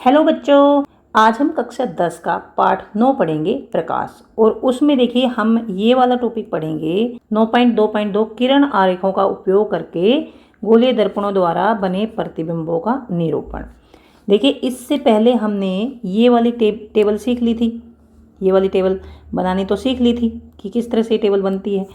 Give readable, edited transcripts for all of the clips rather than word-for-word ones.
Hello बच्चों, आज हम कक्षा 10 का पाठ 9 पढ़ेंगे प्रकाश। और उसमें देखिए हम ये वाला टॉपिक पढ़ेंगे 9.2.2 किरण आरेखों का उपयोग करके गोलीय दर्पणों द्वारा बने प्रतिबिंबों का निरूपण। देखिए इससे पहले हमने ये वाली टेबल सीख ली थी, ये वाली टेबल बनानी तो सीख ली थी कि किस तरह से टेबल बनती है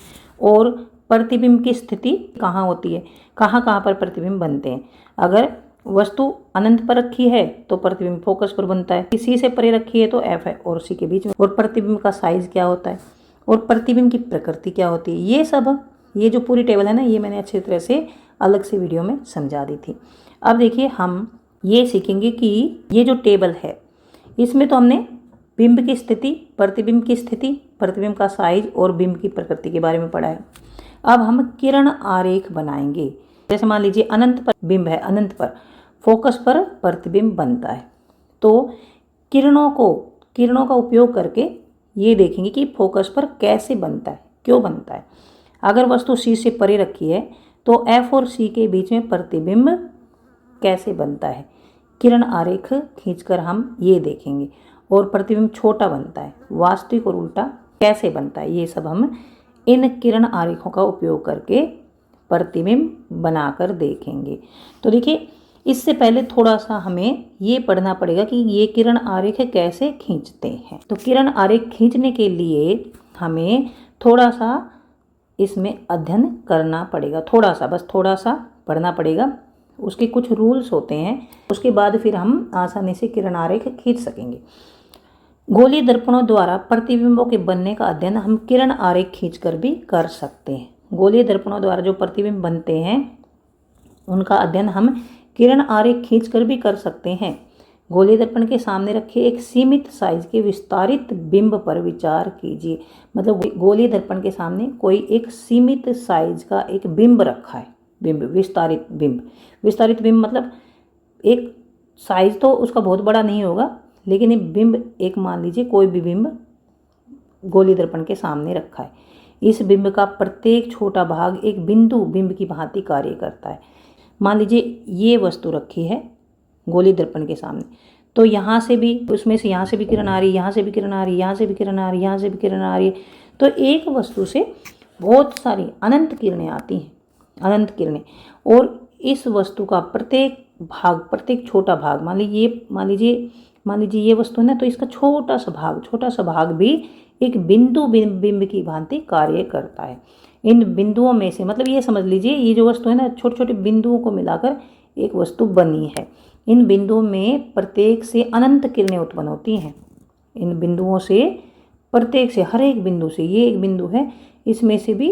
और प्रतिबिंब की स्थिति कहाँ होती है, कहाँ कहाँ पर प्रतिबिंब बनते हैं। अगर वस्तु अनंत पर रखी है तो प्रतिबिंब फोकस पर बनता है, सी से परे रखी है तो एफ है और सी के बीच में। और प्रतिबिंब का साइज क्या होता है और प्रतिबिंब की प्रकृति क्या होती है, ये सब, ये जो पूरी टेबल है ना, ये मैंने अच्छी तरह से अलग से वीडियो में समझा दी थी। अब देखिए हम ये सीखेंगे कि ये जो टेबल है इसमें तो हमने बिंब की स्थिति, प्रतिबिंब की स्थिति, प्रतिबिंब का साइज और बिंब की प्रकृति के बारे में पढ़ा है। अब हम किरण आरेख बनाएंगे। जैसे मान लीजिए अनंत पर बिंब है, अनंत पर फोकस पर प्रतिबिंब बनता है, तो किरणों का उपयोग करके ये देखेंगे कि फोकस पर कैसे बनता है, क्यों बनता है। अगर वस्तु सी से परे रखी है तो एफ और सी के बीच में प्रतिबिंब कैसे बनता है, किरण आरेख खींचकर हम ये देखेंगे। और प्रतिबिंब छोटा बनता है, वास्तविक और उल्टा कैसे बनता है, ये सब हम इन किरण आरेखों का उपयोग करके प्रतिबिंब बनाकर देखेंगे। तो देखिए इससे पहले थोड़ा सा हमें ये पढ़ना पड़ेगा कि ये किरण आरेख कैसे खींचते हैं। तो किरण आरेख खींचने के लिए हमें थोड़ा सा इसमें अध्ययन करना पड़ेगा, थोड़ा सा, बस थोड़ा सा पढ़ना पड़ेगा। उसके कुछ रूल्स होते हैं, उसके बाद फिर हम आसानी से किरण आरेख खींच सकेंगे। गोलीय दर्पणों द्वारा प्रतिबिंबों के बनने का अध्ययन हम किरण आरेख खींचकर भी कर सकते हैं। गोलीय दर्पणों द्वारा जो प्रतिबिंब बनते हैं उनका अध्ययन हम किरण आरेख खींचकर भी कर सकते हैं। गोलीय दर्पण के सामने रखे एक सीमित साइज के विस्तारित बिंब पर विचार कीजिए। मतलब गोलीय दर्पण के सामने कोई एक सीमित साइज का एक बिंब रखा है, बिंब, विस्तारित बिंब। विस्तारित बिंब मतलब एक साइज तो उसका बहुत बड़ा नहीं होगा, लेकिन ये बिंब, एक मान लीजिए कोई भी बिंब गोलीय दर्पण के सामने रखा है। इस बिंब का प्रत्येक छोटा भाग एक बिंदु बिंब की भांति कार्य करता है। मान लीजिए ये वस्तु रखी है गोलीय दर्पण के सामने, तो यहाँ से भी, उसमें से यहाँ से भी किरण आ रही है, यहाँ से भी किरण आ रही है, यहाँ से भी किरण आ रही है, यहाँ से भी किरण आ रही है। तो एक वस्तु से बहुत सारी अनंत किरणें आती हैं, अनंत किरणें। और इस वस्तु का प्रत्येक भाग, प्रत्येक छोटा भाग, मान लीजिए ये वस्तु है ना, तो इसका छोटा सा भाग भी एक बिंदु बिंब की भांति कार्य करता है। इन बिंदुओं में से, मतलब ये समझ लीजिए ये जो वस्तु है ना, छोटे छोटे बिंदुओं को मिलाकर एक वस्तु बनी है। इन बिंदुओं में प्रत्येक से अनंत किरणें उत्पन्न होती हैं। इन बिंदुओं से, प्रत्येक से, हर एक बिंदु से, ये एक बिंदु है, इसमें से भी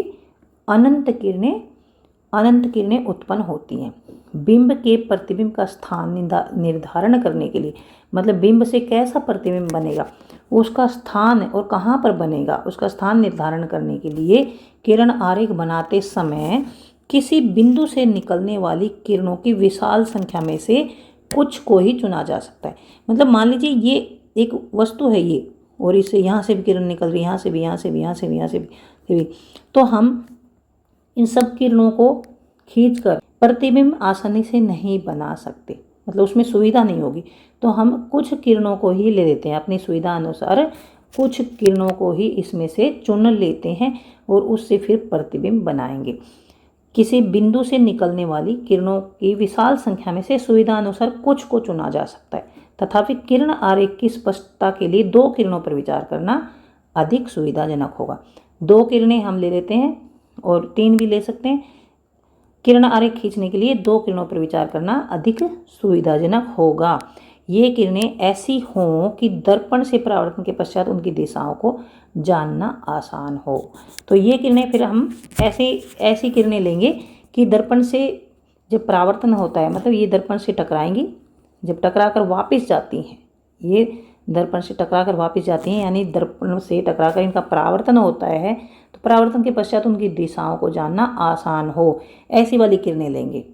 अनंत किरणें उत्पन्न होती हैं। बिंब के प्रतिबिंब का स्थान निर्धारण करने के लिए, मतलब बिंब से कैसा प्रतिबिंब बनेगा, उसका स्थान और कहाँ पर बनेगा, उसका स्थान निर्धारण करने के लिए किरण आरेख बनाते समय किसी बिंदु से निकलने वाली किरणों की विशाल संख्या में से कुछ को ही चुना जा सकता है। मतलब मान लीजिए ये एक वस्तु है ये, और इससे यहाँ से भी किरण निकल रही है, यहाँ से भी, यहाँ से भी, यहाँ से भी, यहाँ से भी, तो हम इन सब किरणों को खींचकर प्रतिबिंब आसानी से नहीं बना सकते, मतलब उसमें सुविधा नहीं होगी। तो हम कुछ किरणों को ही ले लेते हैं, अपनी सुविधा अनुसार कुछ किरणों को ही इसमें से चुन लेते हैं और उससे फिर प्रतिबिंब बनाएंगे। किसी बिंदु से निकलने वाली किरणों की विशाल संख्या में से सुविधा अनुसार कुछ को चुना जा सकता है। तथापि किरण आरेख की स्पष्टता के लिए 2 किरणों पर विचार करना अधिक सुविधाजनक होगा। 2 किरणें हम ले लेते हैं और 3 भी ले सकते हैं। किरण आरेख खींचने के लिए 2 किरणों पर विचार करना अधिक सुविधाजनक होगा। ये किरणें ऐसी हों कि दर्पण से परावर्तन के पश्चात उनकी दिशाओं को जानना आसान हो। तो ये किरणें फिर हम ऐसी किरणें लेंगे कि दर्पण से जब परावर्तन होता है, मतलब ये दर्पण से टकराएंगी, जब टकराकर वापस जाती हैं, ये दर्पण से टकराकर वापस जाती हैं, यानी दर्पण से टकराकर इनका परावर्तन होता है, तो परावर्तन के पश्चात उनकी दिशाओं को जानना आसान हो, ऐसी वाली किरणें लेंगे।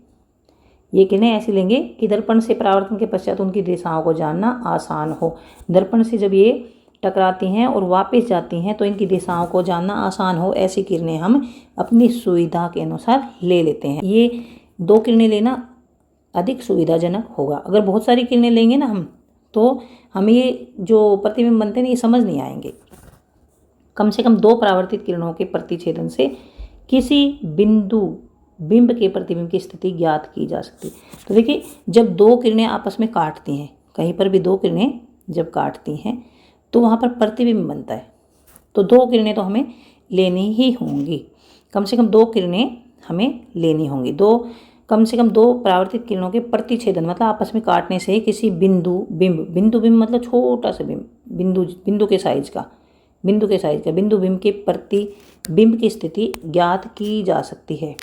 ये किरणें ऐसी लेंगे कि दर्पण से परावर्तन के पश्चात उनकी दिशाओं को जानना आसान हो। दर्पण से जब ये टकराती हैं और वापस जाती हैं तो इनकी दिशाओं को जानना आसान हो, ऐसी किरणें हम अपनी सुविधा के अनुसार ले लेते हैं। ये 2 किरणें लेना अधिक सुविधाजनक होगा। अगर बहुत सारी किरणें लेंगे ना हम, तो हमें ये जो प्रतिबिंब बनते हैं ये समझ नहीं आएंगे। कम से कम 2 परावर्तित किरणों के प्रतिछेदन से किसी बिंदु बिंब के प्रतिबिंब की स्थिति ज्ञात की जा सकती है। तो देखिए, जब 2 किरणें आपस में काटती हैं, कहीं पर भी 2 किरणें जब काटती हैं तो वहाँ पर प्रतिबिंब बनता है। तो 2 किरणें तो हमें लेनी ही होंगी, कम से कम 2 किरणें हमें लेनी होंगी। कम से कम 2 परावर्तित किरणों के प्रतिछेदन मतलब आपस में काटने से किसी बिंदु बिंब मतलब छोटा सा बिंब, बिंदु के साइज का बिंदु बिंब के प्रतिबिंब की स्थिति ज्ञात की जा सकती है।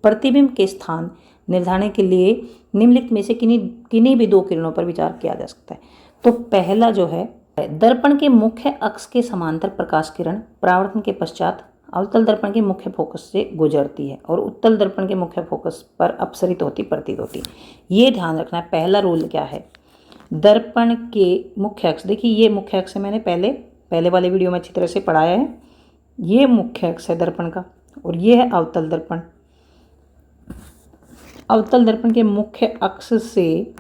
प्रतिबिंब के स्थान निर्धारण के लिए निम्नलिखित में से किन्हीं भी 2 किरणों पर विचार किया जा सकता है। तो पहला जो है, दर्पण के मुख्य अक्ष के समांतर प्रकाश किरण परावर्तन के पश्चात अवतल दर्पण के मुख्य फोकस से गुजरती है और उत्तल दर्पण के मुख्य फोकस पर अपसरित होती प्रतीत होती है। ये ध्यान रखना है। पहला रूल क्या है, दर्पण के मुख्य अक्ष, देखिए ये मुख्य अक्ष है, मैंने पहले वाले वीडियो में अच्छी तरह से पढ़ाया है। ये मुख्य अक्ष है दर्पण का और ये है अवतल दर्पण। अवतल दर्पण के मुख्य अक्ष से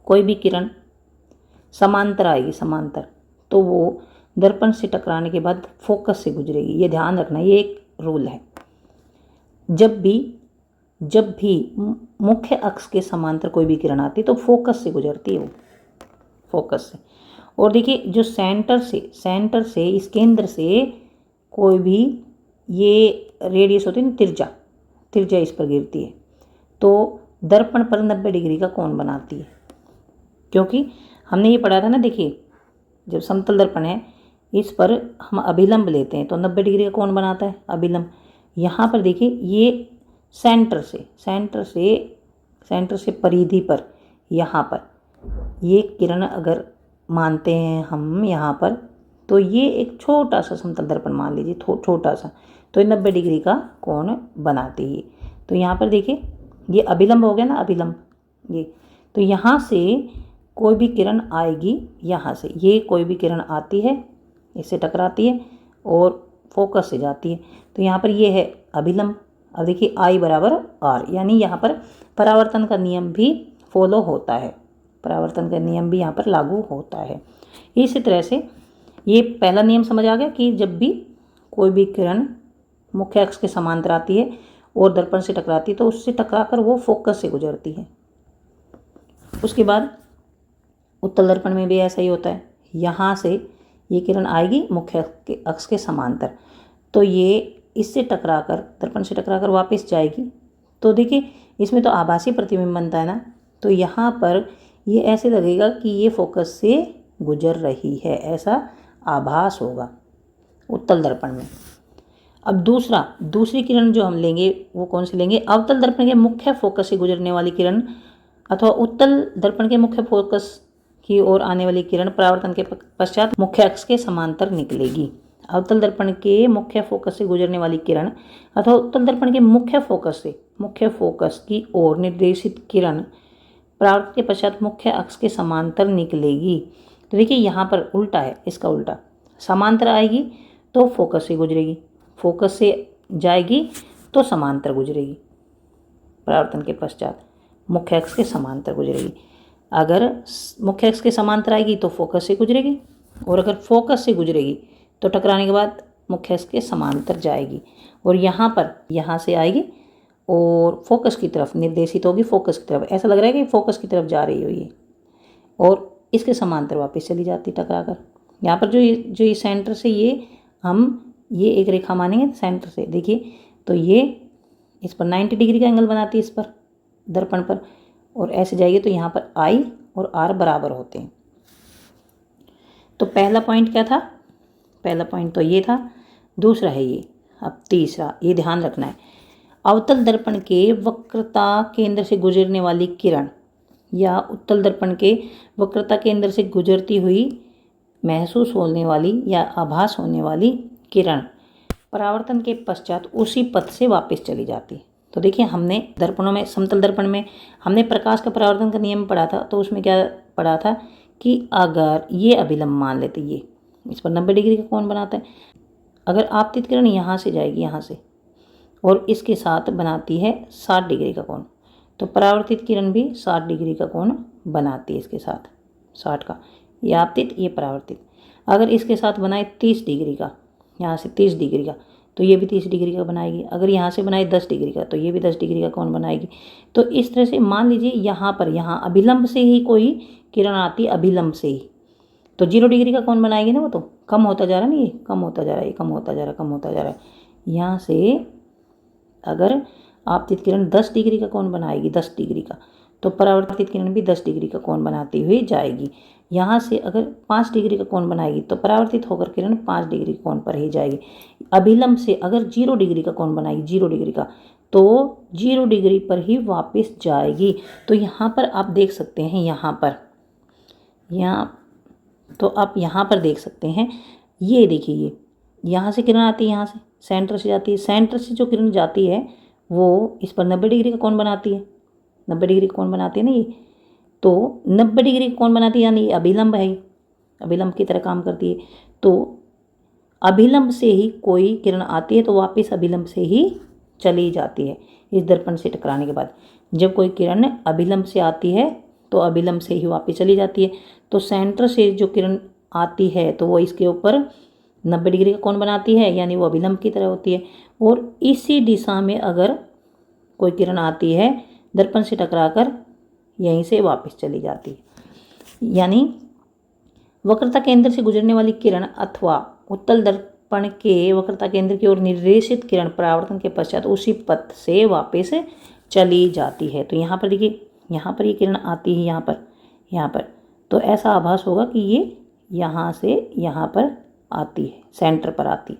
कोई भी किरण समांतर आएगी, समांतर, तो वो दर्पण से टकराने के बाद फोकस से गुजरेगी। ये ध्यान रखना, ये एक रूल है। जब भी मुख्य अक्ष के समांतर कोई भी किरण आती है तो फोकस से गुजरती है, वो फोकस से। और देखिए, जो सेंटर से इस केंद्र से कोई भी ये रेडियस होती है ना, तिरछा इस पर गिरती है तो दर्पण पर 90 डिग्री का कोण बनाती है। क्योंकि हमने ये पढ़ा था ना, देखिए जब समतल दर्पण है इस पर हम अभिलंब लेते हैं तो 90 डिग्री का कोण बनाता है अभिलंब। यहाँ पर देखिए, ये सेंटर से परिधि पर, यहाँ पर ये किरण अगर मानते हैं हम यहाँ पर, तो ये एक छोटा सा समतल दर्पण मान लीजिए, छोटा सा, तो ये 90 डिग्री का कोण बनाती है। तो यहाँ पर देखिए, ये अभिलंब हो गया ना, अभिलंब ये। तो यहाँ से कोई भी किरण आएगी, यहाँ से ये कोई भी किरण आती है, इससे टकराती है और फोकस से जाती है। तो यहाँ पर ये है अभिलंब। अब देखिए I बराबर R, यानी यहाँ पर परावर्तन का नियम भी फॉलो होता है, परावर्तन का नियम भी यहाँ पर लागू होता है। इसी तरह से ये पहला नियम समझ आ गया कि जब भी कोई भी किरण मुख्य अक्ष के समांतर आती है और दर्पण से टकराती है तो उससे टकराकर वो फोकस से गुजरती है। उसके बाद उत्तल दर्पण में भी ऐसा ही होता है। यहाँ से ये किरण आएगी मुख्य अक्ष के समांतर, तो ये इससे टकराकर, दर्पण से टकराकर वापस जाएगी। तो देखिए, इसमें तो आभासी प्रतिबिंब बनता है ना, तो यहाँ पर ये ऐसे लगेगा कि ये फोकस से गुजर रही है, ऐसा आभास होगा उत्तल दर्पण में। अब दूसरी किरण जो हम लेंगे वो कौन सी लेंगे, अवतल दर्पण के मुख्य फोकस से गुजरने वाली किरण अथवा उत्तल दर्पण के मुख्य फोकस की ओर आने वाली किरण परावर्तन के पश्चात मुख्य अक्ष के समांतर निकलेगी। अवतल दर्पण के मुख्य फोकस से गुजरने वाली किरण अथवा उत्तल दर्पण के मुख्य फोकस की ओर निर्देशित किरण परावर्तन के पश्चात मुख्य अक्ष के समांतर निकलेगी। तो देखिए, यहाँ पर उल्टा है, इसका उल्टा, समांतर आएगी तो फोकस से गुजरेगी, फोकस से जाएगी तो समांतर गुजरेगी, परावर्तन के पश्चात मुख्य अक्ष के समांतर गुजरेगी। अगर मुख्य अक्ष के समांतर आएगी तो फोकस से गुजरेगी, और अगर फोकस से गुजरेगी तो टकराने के बाद मुख्य अक्ष के समांतर जाएगी और यहाँ से आएगी और फोकस की तरफ निर्देशित होगी, फोकस की तरफ। ऐसा लग रहा है कि फोकस की तरफ जा रही हो ये, और इसके समांतर वापस चली जाती टकराकर। यहाँ पर जो ये सेंटर से ये एक रेखा मानेंगे सेंटर से, देखिए तो ये इस पर 90 डिग्री का एंगल बनाती है, इस पर दर्पण पर, और ऐसे जाएगी तो यहाँ पर I और R बराबर होते हैं। तो पहला पॉइंट क्या था, पहला पॉइंट तो ये था। दूसरा है ये, अब तीसरा, ये ध्यान रखना है, अवतल दर्पण के वक्रता केंद्र से गुजरने वाली किरण या उत्तल दर्पण के वक्रता केंद्र से गुजरती हुई महसूस होने वाली या आभास होने वाली किरण परावर्तन के पश्चात उसी पथ से वापस चली जाती है। तो देखिए, हमने दर्पणों में, समतल दर्पण में हमने प्रकाश का परावर्तन का नियम पढ़ा था, तो उसमें क्या पढ़ा था कि अगर ये अभिलंब मान लेते, ये इस पर 90 डिग्री का कोण बनाता है, अगर आपतित किरण यहाँ से जाएगी, यहाँ से, और इसके साथ बनाती है 60 डिग्री का कोण, तो परावर्तित किरण भी 60 डिग्री का कोण बनाती है इसके साथ। 60 का, ये आपतित ये परावर्तित। अगर इसके साथ बनाए 30 डिग्री का, यहाँ से 30 डिग्री का, तो ये भी 30 डिग्री का बनाएगी। अगर यहाँ से बनाए 10 डिग्री का, तो ये भी 10 डिग्री का कोण बनाएगी। तो इस तरह से मान लीजिए यहाँ पर, यहाँ अभिलंब से ही कोई किरण आती है, अभिलंब से ही, तो 0 डिग्री का कोण बनाएगी ना, वो तो कम होता जा रहा है ना, ये कम होता जा रहा है, ये कम होता जा रहा है, कम होता जा रहा है। यहाँ से अगर आपतित किरण 10 डिग्री का कोण बनाएगी, 10 डिग्री का, तो परावर्तित किरण भी 10 डिग्री का कोण बनाती हुई जाएगी। यहाँ से अगर 5 डिग्री का कोण बनाएगी तो परावर्तित होकर किरण 5 डिग्री कोण पर ही जाएगी। अभिलंब से अगर 0 डिग्री का कोण बनाएगी, 0 डिग्री का, तो 0 डिग्री पर ही वापस जाएगी। तो यहाँ पर आप देख सकते हैं, यहाँ पर, यहाँ तो आप यहाँ पर देख सकते हैं, ये देखिए, ये यहाँ से किरण आती है, यहाँ से सेंटर से जाती है, सेंटर से जो किरण जाती है वो इस पर 90 डिग्री का कोण बनाती है, 90 डिग्री का कोण बनाती है ना ये, तो 90 डिग्री का कोण बनाती है, यानी ये अभिलंब है, अभिलंब की तरह काम करती है। तो अभिलंब से ही कोई किरण आती है तो वापस अभिलंब से ही चली जाती है इस दर्पण से टकराने के बाद। जब कोई किरण अभिलंब से आती है तो अभिलंब से ही वापस चली जाती है। तो सेंटर से जो किरण आती है तो वो इसके ऊपर 90 डिग्री का कोण बनाती है, यानी वो अभिलंब की तरह होती है। और इसी दिशा में अगर कोई किरण आती है दर्पण से टकराकर, यहीं से वापस चली जाती है। यानी वक्रता केंद्र से गुजरने वाली किरण अथवा उत्तल दर्पण के वक्रता केंद्र की ओर निर्देशित किरण परावर्तन के पश्चात उसी पथ से वापस चली जाती है। तो यहाँ पर देखिए, यहाँ पर ये किरण आती है, यहाँ पर, तो ऐसा आभास होगा कि ये यहाँ से यहाँ पर आती है, सेंटर पर आती है,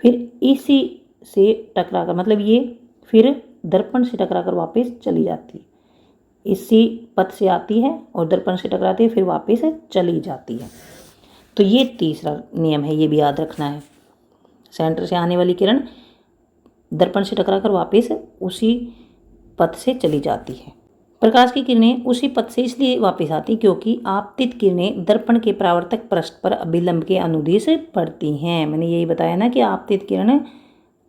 फिर इसी से टकराकर, मतलब ये फिर दर्पण से टकराकर वापस चली जाती है, इसी पथ से आती है और दर्पण से टकराती है, फिर वापस चली जाती है। तो ये तीसरा नियम है, ये भी याद रखना है। सेंटर से आने वाली किरण दर्पण से टकराकर वापस उसी पथ से चली जाती है। प्रकाश की किरणें उसी पथ से इसलिए वापस आती क्योंकि आपतित किरणें दर्पण के परावर्तक पृष्ठ पर अभिलंब के अनुदिश पड़ती हैं। मैंने यही बताया ना कि आपतित किरणें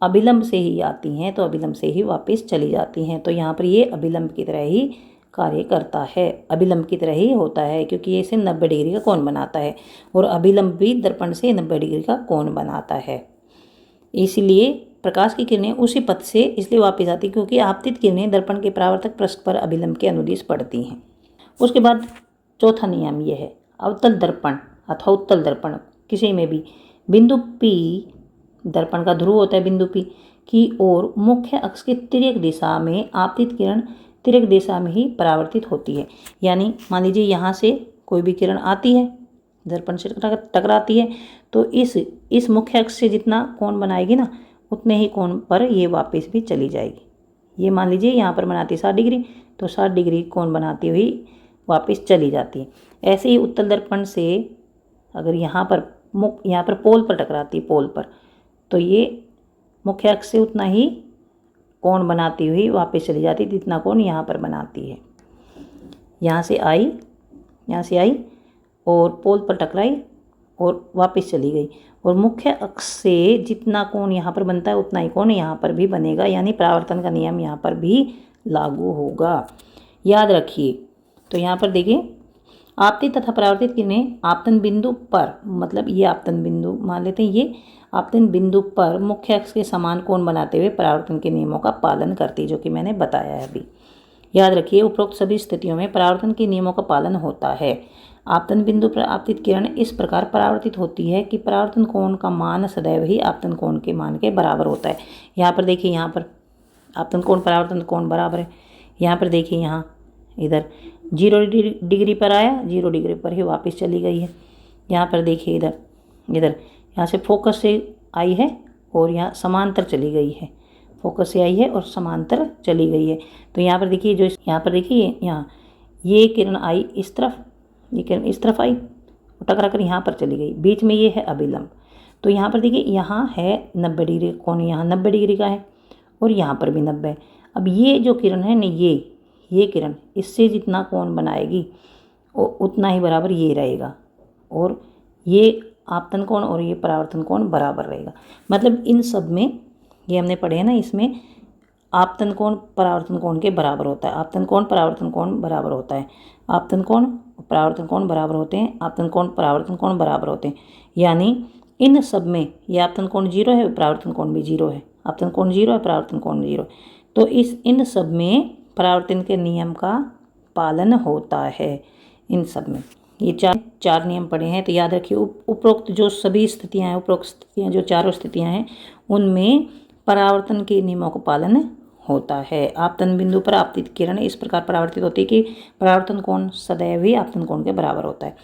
अभिलंब से ही आती हैं तो अभिलंब से ही वापस चली जाती हैं। तो यहाँ पर ये अभिलंब की तरह ही कार्य करता है, अभिलंब की तरह ही होता है, क्योंकि ये इसे 90 डिग्री का कोण बनाता है और अभिलंब भी दर्पण से 90 डिग्री का कोण बनाता है। इसलिए प्रकाश की किरणें उसी पथ से इसलिए वापस आती क्योंकि आपतित किरणें दर्पण के परावर्तक पृष्ठ पर अभिलंब के अनुदिश पड़ती हैं। उसके बाद चौथा नियम यह है, अवतल दर्पण अथवा उत्तल दर्पण किसी में भी बिंदु P, दर्पण का ध्रुव होता है बिंदु P की ओर मुख्य अक्ष के तिर्यक दिशा में आपतित किरण तिर्यक दिशा में ही परावर्तित होती है। यानी मान लीजिए यहाँ से कोई भी किरण आती है, दर्पण से टकराती है, तो इस मुख्य अक्ष से जितना कोण बनाएगी ना, उतने ही कोण पर ये वापस भी चली जाएगी। ये मान लीजिए यहाँ पर बनाती 60 डिग्री, तो 60 डिग्री कोण बनाती हुई वापस चली जाती है। ऐसे ही उत्तल दर्पण से अगर यहाँ पर पोल पर टकराती है, पोल पर, तो ये मुख्य अक्ष से उतना ही कोण बनाती हुई वापस चली जाती है जितना कोण यहाँ पर बनाती है। यहाँ से आई और पोल पर टकराई और वापस चली गई, और मुख्य अक्ष से जितना कोण यहाँ पर बनता है उतना ही कोण यहाँ पर भी बनेगा, यानी परावर्तन का नियम यहाँ पर भी लागू होगा। याद रखिए। तो यहाँ पर देखिए, आपतित तथा परावर्तित किरणें आपतन बिंदु पर, मतलब ये आपतन बिंदु मान लेते हैं, ये आपतन बिंदु पर मुख्य अक्ष के समान कोण बनाते हुए परावर्तन के नियमों का पालन करती है, जो कि मैंने बताया है अभी। याद रखिए, उपरोक्त सभी स्थितियों में परावर्तन के नियमों का पालन होता है। आपतन बिंदु पर आपतित किरण इस प्रकार परावर्तित होती है कि परावर्तन कोण का मान सदैव ही आपतन कोण के मान के बराबर होता है। यहाँ पर देखिए, यहाँ पर आपतन कोण परावर्तन कोण बराबर है। यहाँ पर देखिए, यहाँ इधर 0 डिग्री पर आया, 0 डिग्री पर ही वापस चली गई है। यहाँ पर देखिए, इधर यहाँ से फोकस से आई है और यहाँ समांतर चली गई है, फोकस से आई है और समांतर चली गई है। तो यहाँ पर देखिए, जो यहाँ पर देखिए, यहाँ ये किरण आई इस तरफ, ये किरण इस तरफ आई और टकरा कर यहाँ पर चली गई, बीच में ये है अभिलंब। तो यहाँ पर देखिए, यहाँ है 90 डिग्री कोण, यहाँ 90 डिग्री का है और यहाँ पर भी 90 है। अब ये जो किरण है ना, ये किरण इससे जितना कोण बनाएगी उतना ही बराबर ये रहेगा, और ये आपतन कोण और ये परावर्तन कोण बराबर रहेगा। मतलब इन सब में, ये हमने पढ़े हैं ना, इसमें आपतन कोण परावर्तन कोण के बराबर होता है, आपतन कोण परावर्तन कोण बराबर होता है, आपतन कोण परावर्तन कोण बराबर होते हैं, आपतन कोण परावर्तन कोण बराबर होते हैं। यानी इन सब में ये आपतन कोण 0 है, परावर्तन कोण भी 0 है, आपतन कोण 0 है, परावर्तन कोण 0। तो इन सब में परावर्तन के नियम का पालन होता है। इन सब में ये चार नियम पड़े हैं। तो याद रखिए उपरोक्त जो सभी स्थितियाँ हैं, उपरोक्त स्थितियाँ जो चारों स्थितियाँ हैं, उनमें परावर्तन के नियमों का पालन होता है। आपतन बिंदु पर आपतित किरण इस प्रकार परावर्तित होती है कि परावर्तन कोण सदैव ही आपतन कोण के बराबर होता है।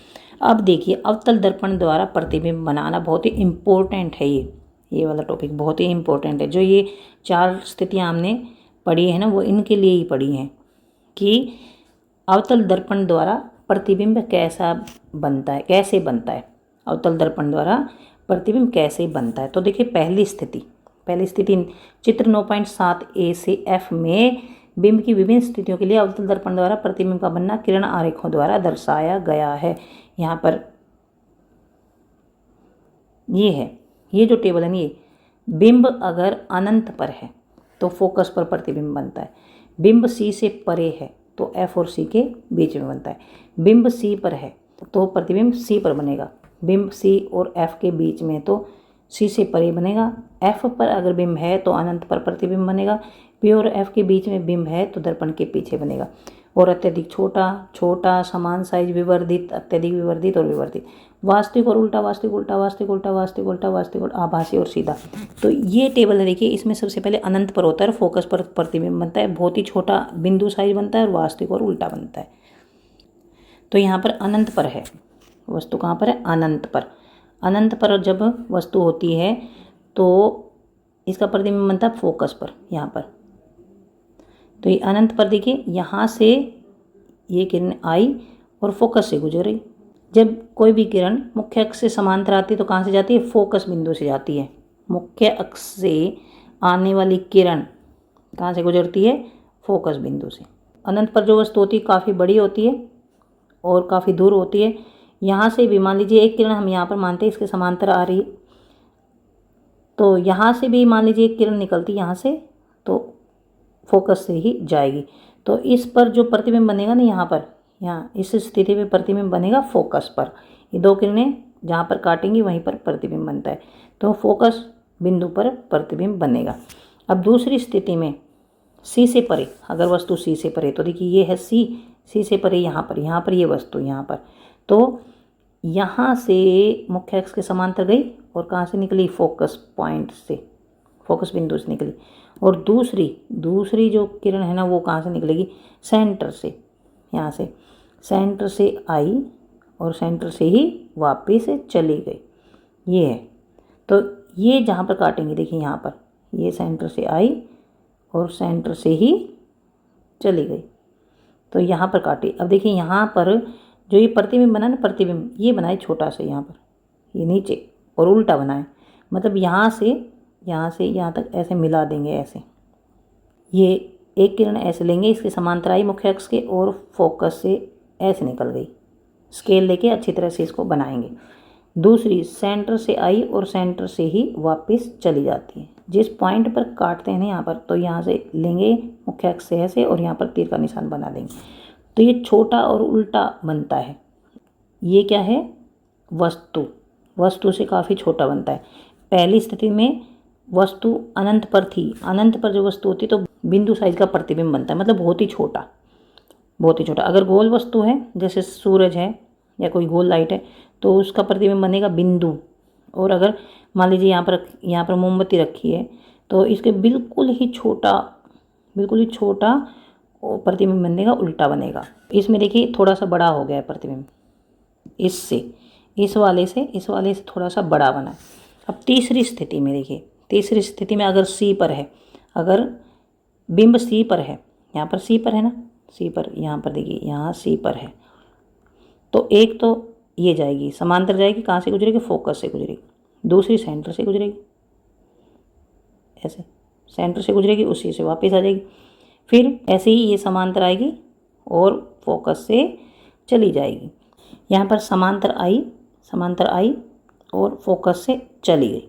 अब देखिए अवतल दर्पण द्वारा प्रतिबिंब बनाना बहुत ही इम्पोर्टेंट है। ये वाला टॉपिक बहुत ही इम्पोर्टेंट है। जो ये 4 स्थितियाँ हमने पढ़ी है ना, वो इनके लिए ही पढ़ी हैं कि अवतल दर्पण द्वारा प्रतिबिंब कैसा बनता है, कैसे बनता है, अवतल दर्पण द्वारा प्रतिबिंब कैसे बनता है। तो देखिए पहली स्थिति चित्र 9.7 से F में बिंब की विभिन्न स्थितियों के लिए अवतल दर्पण द्वारा प्रतिबिंब का बनना किरण आरेखों द्वारा दर्शाया गया है। यहाँ पर ये है, ये जो टेबल है ये बिंब अगर अनंत पर है तो फोकस पर प्रतिबिंब बनता है। बिंब C से परे है तो F और C के बीच में बनता है। बिंब C पर है तो प्रतिबिंब C पर बनेगा। बिंब C और F के बीच में तो C से परे बनेगा। F पर अगर बिंब है तो अनंत पर प्रतिबिंब बनेगा। P और F के बीच में बिंब है तो दर्पण के पीछे बनेगा। और अत्यधिक छोटा, समान साइज, विवर्धित, अत्यधिक विवर्धित और विवर्धित, वास्तविक और उल्टा, वास्तविक उल्टा, वास्तविक उल्टा, वास्तविक उल्टा, वास्तविक उल्टा, आभासी और सीधा। तो ये टेबल है देखिए, इसमें सबसे पहले अनंत पर होता है, फोकस पर प्रतिबिंब बनता है, बहुत ही छोटा बिंदु साइज बनता है और वास्तविक और उल्टा बनता है। तो यहाँ पर अनंत पर है वस्तु, कहाँ पर है, अनंत पर। अनंत पर जब वस्तु होती है तो इसका प्रतिबिंब बनता है फोकस पर, यहाँ पर। तो ये अनंत पर देखिए, यहाँ से ये किरण आई और फोकस से गुजरी। जब कोई भी किरण मुख्य अक्ष से समांतर आती है तो कहाँ से जाती है, फोकस बिंदु से जाती है। मुख्य अक्ष से आने वाली किरण कहाँ से गुजरती है, फोकस बिंदु से। अनंत पर जो वस्तु होती है काफ़ी बड़ी होती है और काफ़ी दूर होती है। यहाँ से भी मान लीजिए एक किरण हम यहाँ पर मानते हैं इसके समांतर आ रही है, तो यहाँ से भी मान लीजिए एक किरण निकलती है यहाँ से, तो फोकस से ही जाएगी। तो इस पर जो प्रतिबिंब बनेगा ना, यहाँ इस स्थिति में प्रतिबिंब बनेगा फोकस पर। ये 2 किरणें जहाँ पर काटेंगी वहीं पर प्रतिबिंब बनता है, तो फोकस बिंदु पर प्रतिबिंब बनेगा। अब दूसरी स्थिति में C से परे, अगर वस्तु C से परे, तो देखिए ये है C से परे, यहाँ पर ये वस्तु यहाँ पर, तो यहाँ से मुख्य अक्ष के समांतर गई और कहाँ से निकली, फोकस पॉइंट से, फोकस बिंदु से निकली। और दूसरी जो किरण है ना, वो कहाँ से निकलेगी, सेंटर से, यहाँ से सेंटर से आई और सेंटर से ही वापस चली गई। ये है, तो ये जहाँ पर काटेंगे देखिए, यहाँ पर ये सेंटर से आई और सेंटर से ही चली गई, तो यहाँ पर काटी। अब देखिए यहाँ पर जो ये प्रतिबिंब बना ना, प्रतिबिंब ये बनाए छोटा सा, यहाँ पर ये नीचे और उल्टा बनाए, मतलब यहाँ से यहाँ तक ऐसे मिला देंगे, ऐसे। ये एक किरण ऐसे लेंगे, इसके समांतर आई मुख्य अक्ष के और फोकस से ऐसे निकल गई। स्केल लेके अच्छी तरह से इसको बनाएंगे। दूसरी सेंटर से आई और सेंटर से ही वापस चली जाती है। जिस पॉइंट पर काटते हैं ना यहाँ पर, तो यहाँ से लेंगे मुख्य अक्ष से ऐसे और यहाँ पर तीर का निशान बना देंगे, तो ये छोटा और उल्टा बनता है। ये क्या है, वस्तु से काफ़ी छोटा बनता है। पहली स्थिति में वस्तु अनंत पर थी, अनंत पर जो वस्तु होती है तो बिंदु साइज का प्रतिबिंब बनता है, मतलब बहुत ही छोटा। अगर गोल वस्तु है, जैसे सूरज है या कोई गोल लाइट है, तो उसका प्रतिबिंब बनेगा बिंदु। और अगर मान लीजिए यहाँ पर मोमबत्ती रखी है, तो इसके बिल्कुल ही छोटा प्रतिबिंब बनेगा, उल्टा बनेगा। इसमें देखिए थोड़ा सा बड़ा हो गया है प्रतिबिंब, इस वाले से थोड़ा सा बड़ा बना। अब तीसरी स्थिति में देखिए, तीसरी स्थिति में अगर C पर है, अगर बिंब C पर है, यहाँ पर C पर है ना, C पर, यहाँ पर देखिए यहाँ C पर है, तो एक तो ये जाएगी समांतर जाएगी, कहाँ से गुजरेगी, फोकस से गुजरेगी। दूसरी सेंटर से गुजरेगी, ऐसे सेंटर से गुजरेगी, उसी से वापस आ जाएगी। फिर ऐसे ही ये समांतर आएगी और फोकस से चली जाएगी। यहाँ पर समांतर आई और फोकस से चली गई।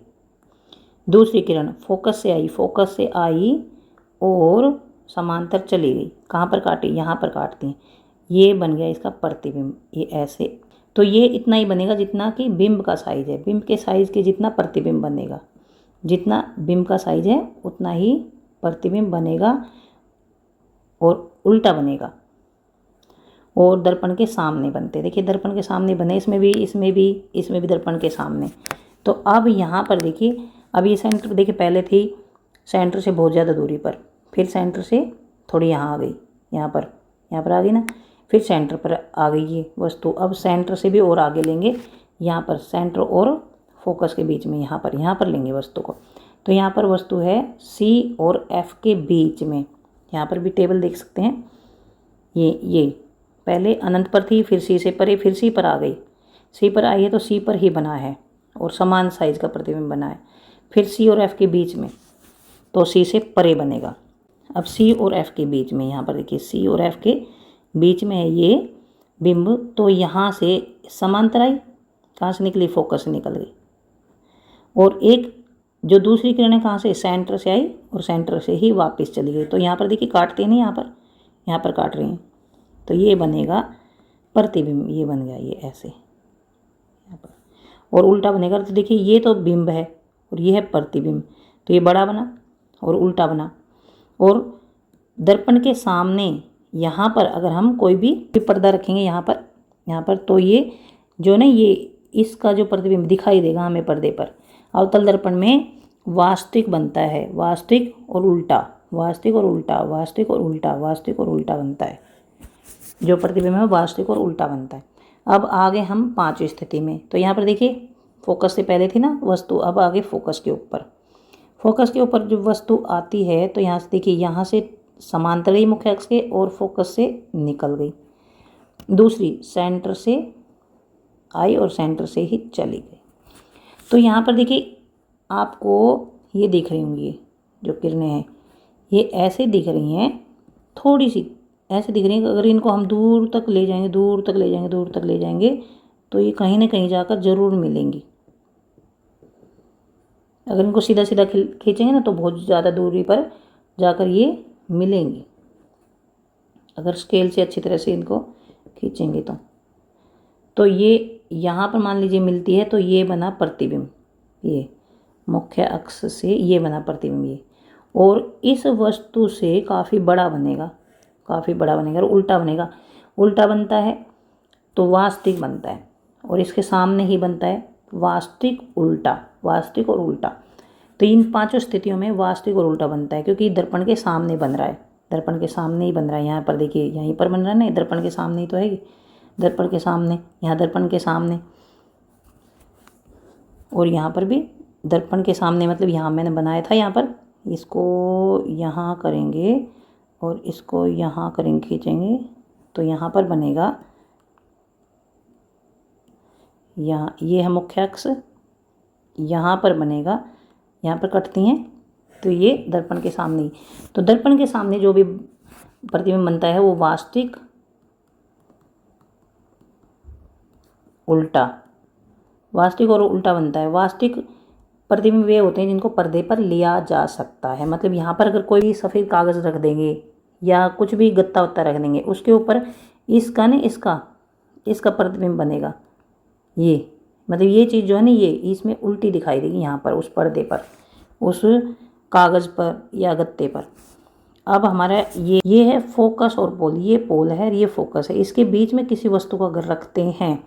दूसरी किरण फोकस से आई और समांतर चली गई। कहाँ पर काटी, यहाँ पर काटती हैं। ये बन गया इसका प्रतिबिंब, ये ऐसे। तो ये इतना ही बनेगा जितना कि बिंब का साइज है, बिंब के साइज के जितना प्रतिबिंब बनेगा, जितना बिंब का साइज है उतना ही प्रतिबिंब बनेगा और उल्टा बनेगा। और दर्पण के सामने बनते, देखिए दर्पण के सामने बने, इसमें भी दर्पण के सामने। तो अब यहाँ पर देखिए, अब ये सेंटर देखिए पहले थी सेंटर से बहुत ज़्यादा दूरी पर, फिर सेंटर से थोड़ी यहाँ आ गई, यहाँ पर आ गई ना, फिर सेंटर पर आ गई ये वस्तु। अब सेंटर से भी और आगे लेंगे, यहाँ पर सेंटर और फोकस के बीच में, यहाँ पर लेंगे वस्तु को। तो यहाँ पर वस्तु है सी और एफ के बीच में। यहाँ पर भी टेबल देख सकते हैं, ये पहले अनंत पर थी, फिर सी से परे, फिर सी पर आ गई, सी पर आई है तो सी पर ही बना है और समान साइज का प्रतिबिंब बना है। फिर सी और एफ के बीच में, तो सी से परे बनेगा। अब सी और एफ के बीच में, यहाँ पर देखिए सी और एफ के बीच में है ये बिंब। तो यहाँ से समांतर आई, कहाँ से निकली, फोकस से निकल गई। और एक जो दूसरी किरण है कहाँ से, सेंटर से आई और सेंटर से ही वापस चली गई। तो यहाँ पर देखिए काटते नहीं, यहाँ पर काट रही हैं, तो ये बनेगा प्रतिबिंब, ये बन गया ये ऐसे यहाँ पर। और उल्टा बनेगा तो देखिए ये तो बिंब है और ये है प्रतिबिंब, तो ये बड़ा बना और उल्टा बना। और दर्पण के सामने यहाँ पर अगर हम कोई भी पर्दा रखेंगे यहाँ पर तो ये जो ना ये इसका जो प्रतिबिंब दिखाई देगा हमें पर्दे पर, अवतल दर्पण में वास्तविक बनता है, वास्तविक और उल्टा, वास्तविक और उल्टा, वास्तविक और उल्टा, वास्तविक और उल्टा बनता है। जो प्रतिबिंब है वास्तविक और उल्टा बनता है। अब आगे हम पांचवी स्थिति में, तो यहाँ पर देखिए फोकस से पहले थी ना वस्तु, अब आगे फोकस के ऊपर। फोकस के ऊपर जो वस्तु आती है तो यहाँ से देखिए, यहाँ से समांतर गई मुख्य अक्ष के और फोकस से निकल गई। दूसरी सेंटर से आई और सेंटर से ही चली गई। तो यहाँ पर देखिए आपको ये दिख रही होंगी, जो किरणें हैं ये ऐसे दिख रही हैं, थोड़ी सी ऐसे दिख रही हैं। अगर इनको हम दूर तक ले जाएंगे तो ये कहीं ना कहीं जाकर जरूर मिलेंगी। अगर इनको सीधा सीधा खींचेंगे ना तो बहुत ज़्यादा दूरी पर जाकर ये मिलेंगी, अगर स्केल से अच्छी तरह से इनको खींचेंगे तो ये यहाँ पर मान लीजिए मिलती है, तो ये बना प्रतिबिंब, ये मुख्य अक्ष से ये बना प्रतिबिंब ये। और इस वस्तु से काफ़ी बड़ा बनेगा और उल्टा बनेगा। उल्टा बनता है तो वास्तविक बनता है, और इसके सामने ही बनता है वास्तविक उल्टा, वास्तविक और उल्टा। तो इन पांचों स्थितियों में वास्तविक और उल्टा बनता है, क्योंकि दर्पण के सामने बन रहा है, दर्पण के सामने ही बन रहा है। यहाँ पर देखिए यहीं पर बन रहा है ना, दर्पण के सामने ही तो है, दर्पण के सामने, यहाँ दर्पण के सामने, और यहाँ पर भी दर्पण के सामने, मतलब यहाँ मैंने बनाया था, यहाँ पर इसको यहाँ करेंगे और इसको यहाँ करेंगे, खींचेंगे तो यहाँ पर बनेगा, यहाँ ये है मुख्य अक्ष, यहाँ पर बनेगा, यहाँ पर कटती हैं तो ये दर्पण के सामने ही। तो दर्पण के सामने जो भी प्रतिबिंब बनता है वो वास्तविक, उल्टा, वास्तविक और उल्टा बनता है। वास्तविक प्रतिबिंब वे होते हैं जिनको पर्दे पर लिया जा सकता है, मतलब यहाँ पर अगर कोई भी सफ़ेद कागज़ रख देंगे या कुछ भी गत्ता वत्ता रख देंगे, उसके ऊपर इसका न इसका प्रतिबिंब बनेगा। ये मतलब ये चीज़ जो है ना, ये इसमें उल्टी दिखाई देगी यहाँ पर, उस पर्दे पर, उस कागज़ पर या गत्ते पर। अब हमारा ये है फोकस और पोल, ये पोल है और ये फोकस है। इसके बीच में किसी वस्तु को अगर रखते हैं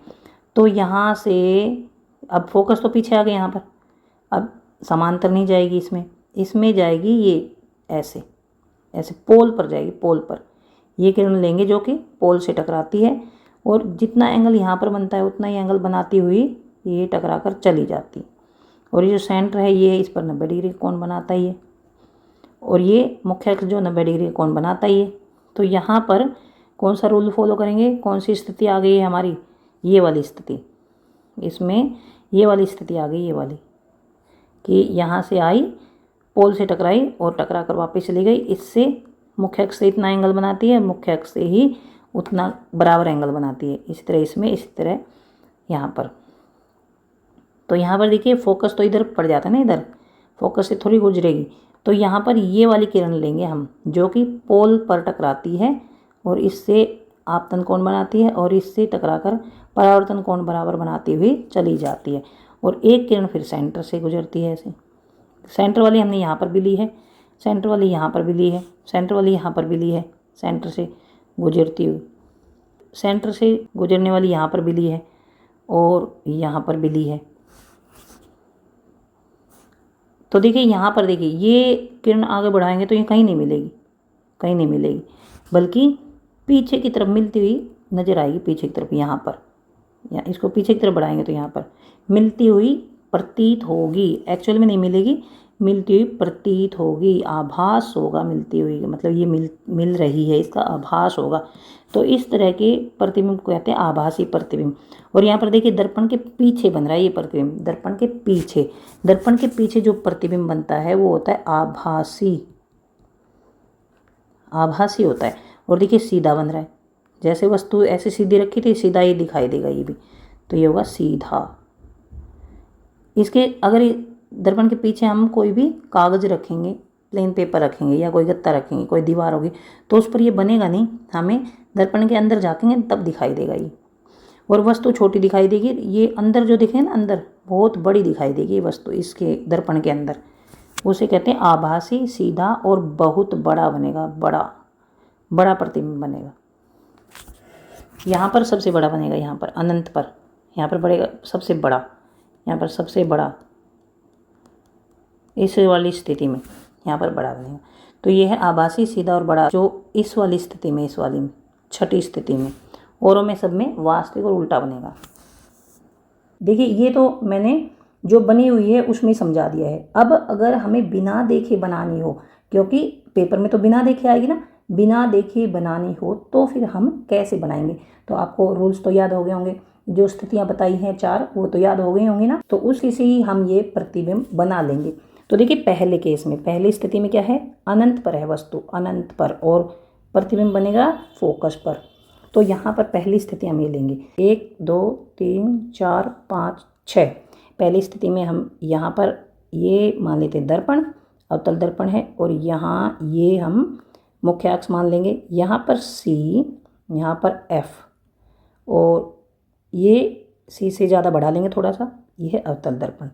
तो यहाँ से, अब फोकस तो पीछे आ गया यहाँ पर, अब समांतर नहीं जाएगी इसमें जाएगी ये ऐसे पोल पर जाएगी, पोल पर ये किरण लेंगे जो कि पोल से टकराती है, और जितना एंगल यहाँ पर बनता है उतना ही एंगल बनाती हुई ये टकरा कर चली जाती। और ये जो सेंटर है ये इस पर 90 डिग्री का कोण बनाता है ये, और ये मुख्य अक्ष जो 90 डिग्री का कोण बनाता है ये। तो यहाँ पर कौन सा रूल फॉलो करेंगे, कौन सी स्थिति आ गई है हमारी, ये वाली स्थिति, इसमें ये वाली स्थिति आ गई, ये वाली, कि यहाँ से आई, पोल से टकराई और टकरा कर वापस चली गई। इससे मुख्य अक्ष से इतना एंगल बनाती है, मुख्य अक्ष से ही उतना बराबर एंगल बनाती है। इसी तरह इसमें, इसी तरह यहाँ पर। तो यहाँ पर देखिए फोकस तो इधर पड़ जाता है ना, इधर फोकस से थोड़ी गुजरेगी, तो यहाँ पर ये वाली किरण लेंगे हम जो कि पोल पर टकराती है और इससे आपतन कोण बनाती है और इससे टकराकर परावर्तन कोण बराबर बनाती हुई चली जाती है। और एक किरण फिर सेंटर से गुजरती है ऐसे। सेंटर वाली हमने यहाँ पर भी ली है, सेंटर वाली यहाँ पर भी ली है, सेंटर वाली यहाँ पर भी ली है, सेंटर से गुजरती हुई, सेंटर से गुजरने वाली यहाँ पर भी ली है और यहाँ पर भी ली है। तो देखिए यहाँ पर देखिए ये किरण आगे बढ़ाएंगे तो ये कहीं नहीं मिलेगी, कहीं नहीं मिलेगी, बल्कि पीछे की तरफ मिलती हुई नजर आएगी, पीछे की तरफ यहाँ पर, या इसको पीछे की तरफ बढ़ाएंगे तो यहाँ पर मिलती हुई प्रतीत होगी। एक्चुअल में नहीं मिलेगी, मिलती हुई प्रतीत होगी, आभास होगा मिलती हुई, मतलब ये मिल रही है, इसका आभास होगा। तो इस तरह के प्रतिबिंब को कहते हैं आभासी प्रतिबिंब। और यहाँ पर देखिए दर्पण के पीछे बन रहा है ये प्रतिबिंब, दर्पण के पीछे, दर्पण के पीछे जो प्रतिबिंब बनता है वो होता है आभासी, आभासी होता है। और देखिए सीधा बन रहा है, जैसे वस्तु ऐसे सीधी रखी थी सीधा ये दिखाई देगा ये भी, तो ये होगा सीधा। इसके अगर दर्पण के पीछे हम कोई भी कागज़ रखेंगे, प्लेन पेपर रखेंगे या कोई गत्ता रखेंगे, कोई दीवार होगी, तो उस पर ये बनेगा नहीं, हमें दर्पण के अंदर झाँकेंगे तब दिखाई देगा ये। और वस्तु छोटी दिखाई देगी, ये अंदर जो दिखे ना अंदर बहुत बड़ी दिखाई देगी ये वस्तु इसके दर्पण के अंदर, उसे कहते हैं आभासी, सीधा और बहुत बड़ा बनेगा, बड़ा बड़ा प्रतिबिंब बनेगा। यहाँ पर सबसे बड़ा बनेगा, यहाँ पर अनंत पर, यहाँ पर बढ़ेगा सबसे बड़ा, यहाँ पर सबसे बड़ा, इस वाली स्थिति में यहाँ पर बड़ा बनेगा। तो ये है आभासी, सीधा और बड़ा, जो इस वाली स्थिति में, इस वाली में, छठी स्थिति में। औरों में सब में वास्तविक और उल्टा बनेगा। देखिए ये तो मैंने जो बनी हुई है उसमें समझा दिया है। अब अगर हमें बिना देखे बनानी हो, क्योंकि पेपर में तो बिना देखे आएगी ना, बिना देखे बनानी हो तो फिर हम कैसे बनाएंगे। तो आपको रूल्स तो याद हो गए होंगे, जो स्थितियां बताई हैं 4 वो तो याद हो गई होंगी ना, तो उसी से ही हम ये प्रतिबिंब बना लेंगे। तो देखिए पहले केस में, पहली स्थिति में क्या है, अनंत पर है वस्तु, अनंत पर, और प्रतिबिंब बनेगा फोकस पर। तो यहाँ पर पहली स्थिति हम ये लेंगे 1 2 3 4 5 6। पहली स्थिति में हम यहाँ पर ये मान लेते हैं दर्पण, अवतल दर्पण है, और यहाँ ये हम मुख्य अक्ष मान लेंगे, यहाँ पर C, यहाँ पर F, और ये C से ज़्यादा बढ़ा लेंगे थोड़ा सा, ये है अवतल दर्पण।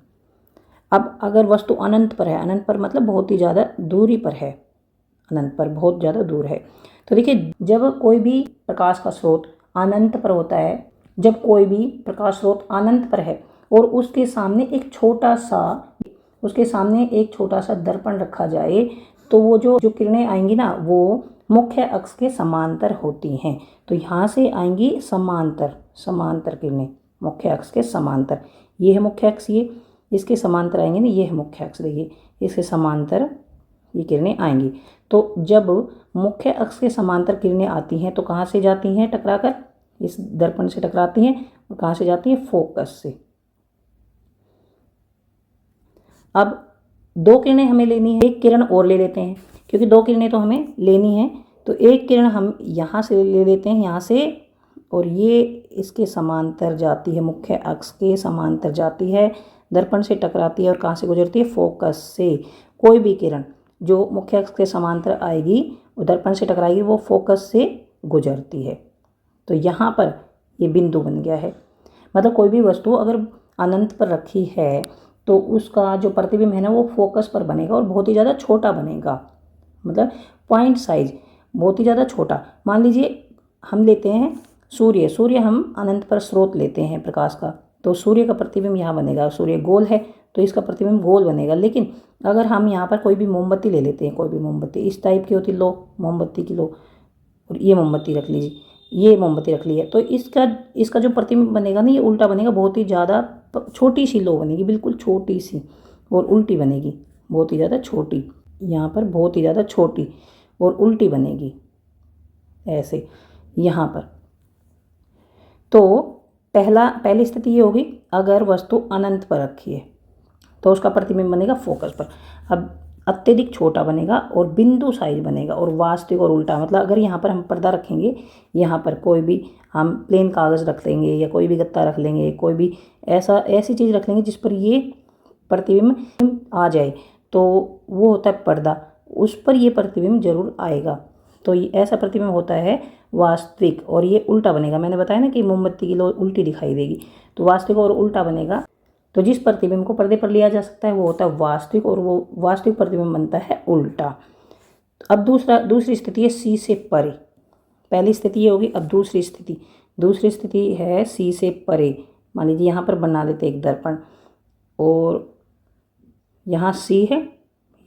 अब अगर वस्तु अनंत पर है, अनंत पर मतलब बहुत ही ज़्यादा दूरी पर है, अनंत पर बहुत ज़्यादा दूर है, तो देखिए जब कोई भी प्रकाश का स्रोत अनंत पर होता है, जब कोई भी प्रकाश स्रोत अनंत पर है और उसके सामने एक छोटा सा दर्पण रखा जाए, तो वो जो किरणें आएंगी ना वो मुख्य अक्ष के समांतर होती हैं। तो यहाँ से आएंगी समांतर किरणें, मुख्य अक्ष के समांतर। ये है मुख्य अक्ष, ये इसके समांतर आएंगे ना, ये है मुख्य अक्ष, देखिए इसके समांतर ये किरणें आएंगी। तो जब मुख्य अक्ष के समांतर किरणें आती हैं तो कहाँ से जाती हैं, टकराकर इस दर्पण से टकराती हैं, और कहाँ से जाती हैं, फोकस से। अब 2 किरणें हमें लेनी है, एक किरण और ले लेते हैं, क्योंकि 2 किरणें तो हमें लेनी है। तो एक किरण हम यहाँ से ले लेते हैं, यहाँ से, और ये इसके समांतर जाती है, मुख्य अक्ष के समांतर जाती है, दर्पण से टकराती है और कहाँ से गुजरती है, फोकस से। कोई भी किरण जो मुख्य अक्ष के समांतर आएगी वो दर्पण से टकराएगी, वो फोकस से गुजरती है। तो यहाँ पर ये बिंदु बन गया है, मतलब कोई भी वस्तु अगर अनंत पर रखी है तो उसका जो प्रतिबिंब है ना वो फोकस पर बनेगा और बहुत ही ज़्यादा छोटा बनेगा, मतलब पॉइंट साइज बहुत ही ज़्यादा छोटा। मान लीजिए हम लेते हैं सूर्य हम अनंत पर स्रोत लेते हैं प्रकाश का, तो सूर्य का प्रतिबिंब यहाँ बनेगा, सूर्य गोल है तो इसका प्रतिबिंब गोल बनेगा। लेकिन अगर हम यहाँ पर कोई भी मोमबत्ती ले लेते हैं, कोई भी मोमबत्ती इस टाइप की होती, लो मोमबत्ती की लो, और ये मोमबत्ती रख लीजिए, ये मोमबत्ती रख ली है, तो इसका जो प्रतिबिंब बनेगा ना ये उल्टा बनेगा, बहुत ही ज़्यादा छोटी सी लो बनेगी, बिल्कुल छोटी सी, और उल्टी बनेगी, बहुत ही ज़्यादा छोटी, यहाँ पर बहुत ही ज़्यादा छोटी और उल्टी बनेगी ऐसे यहाँ पर। तो पहली स्थिति ये होगी, अगर वस्तु अनंत पर रखी है तो उसका प्रतिबिंब बनेगा फोकस पर। अब अत्यधिक छोटा बनेगा और बिंदु साइज बनेगा, और वास्तविक और उल्टा, मतलब अगर यहाँ पर हम पर्दा रखेंगे, यहाँ पर कोई भी हम प्लेन कागज़ रख लेंगे या कोई भी गत्ता रख लेंगे, कोई भी ऐसी चीज़ रख लेंगे जिस पर ये प्रतिबिंब आ जाए, तो वो होता है पर्दा, उस पर ये प्रतिबिंब जरूर आएगा। तो ये ऐसा प्रतिबिंब होता है वास्तविक, और ये उल्टा बनेगा। मैंने बताया ना कि मोमबत्ती की लो उल्टी दिखाई देगी, तो वास्तविक और उल्टा बनेगा। तो जिस प्रतिबिंब को पर्दे पर लिया जा सकता है वो होता है वास्तविक, और वो वास्तविक प्रतिबिंब बनता है उल्टा। अब दूसरी स्थिति है सी से परे। पहली स्थिति ये होगी, अब दूसरी स्थिति है सी से परे। मान लीजिए यहाँ पर बना लेते एक दर्पण, और यहाँ सी है,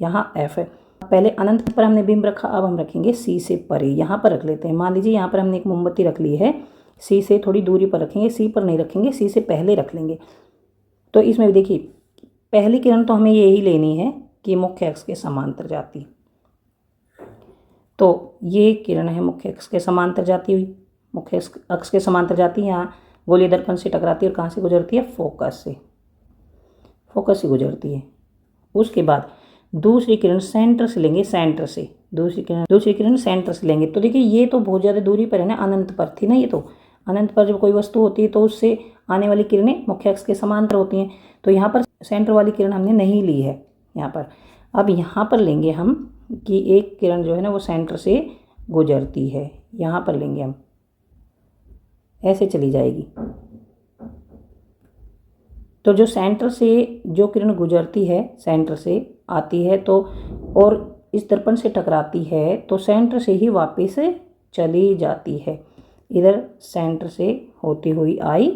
यहाँ एफ है। पहले अनंत पर हमने बिंब रखा, अब हम रखेंगे सी से परे। यहाँ पर रख लेते हैं, मान लीजिए यहाँ पर हमने एक मोमबत्ती रख ली है, सी से थोड़ी दूरी पर रखेंगे, सी पर नहीं रखेंगे, सी से पहले रख लेंगे। तो इसमें भी देखिए पहली किरण तो हमें यही लेनी है कि मुख्य अक्ष के समांतर जाती, तो ये किरण है मुख्य अक्ष के समांतर जाती हुई, मुख्य अक्ष के समांतर जाती है, यहाँ गोलीय दर्पण से टकराती है और कहाँ से गुजरती है, फोकस से गुजरती है। उसके बाद दूसरी किरण सेंटर से लेंगे, दूसरी किरण सेंटर से लेंगे। तो देखिए ये तो बहुत ज़्यादा दूरी पर है ना, अनंत पर थी ना ये, तो अनंत पर जब कोई वस्तु होती है तो उससे आने वाली किरणें मुख्य अक्ष के समांतर होती हैं। तो यहाँ पर सेंटर वाली किरण हमने नहीं ली है यहाँ पर। अब यहाँ पर लेंगे हम कि एक किरण जो है ना वो सेंटर से गुजरती है, यहाँ पर लेंगे हम, ऐसे चली जाएगी। तो जो सेंटर से जो किरण गुजरती है, सेंटर से आती है तो, और इस दर्पण से टकराती है तो सेंटर से ही वापस चली जाती है। इधर सेंटर से होती हुई आई,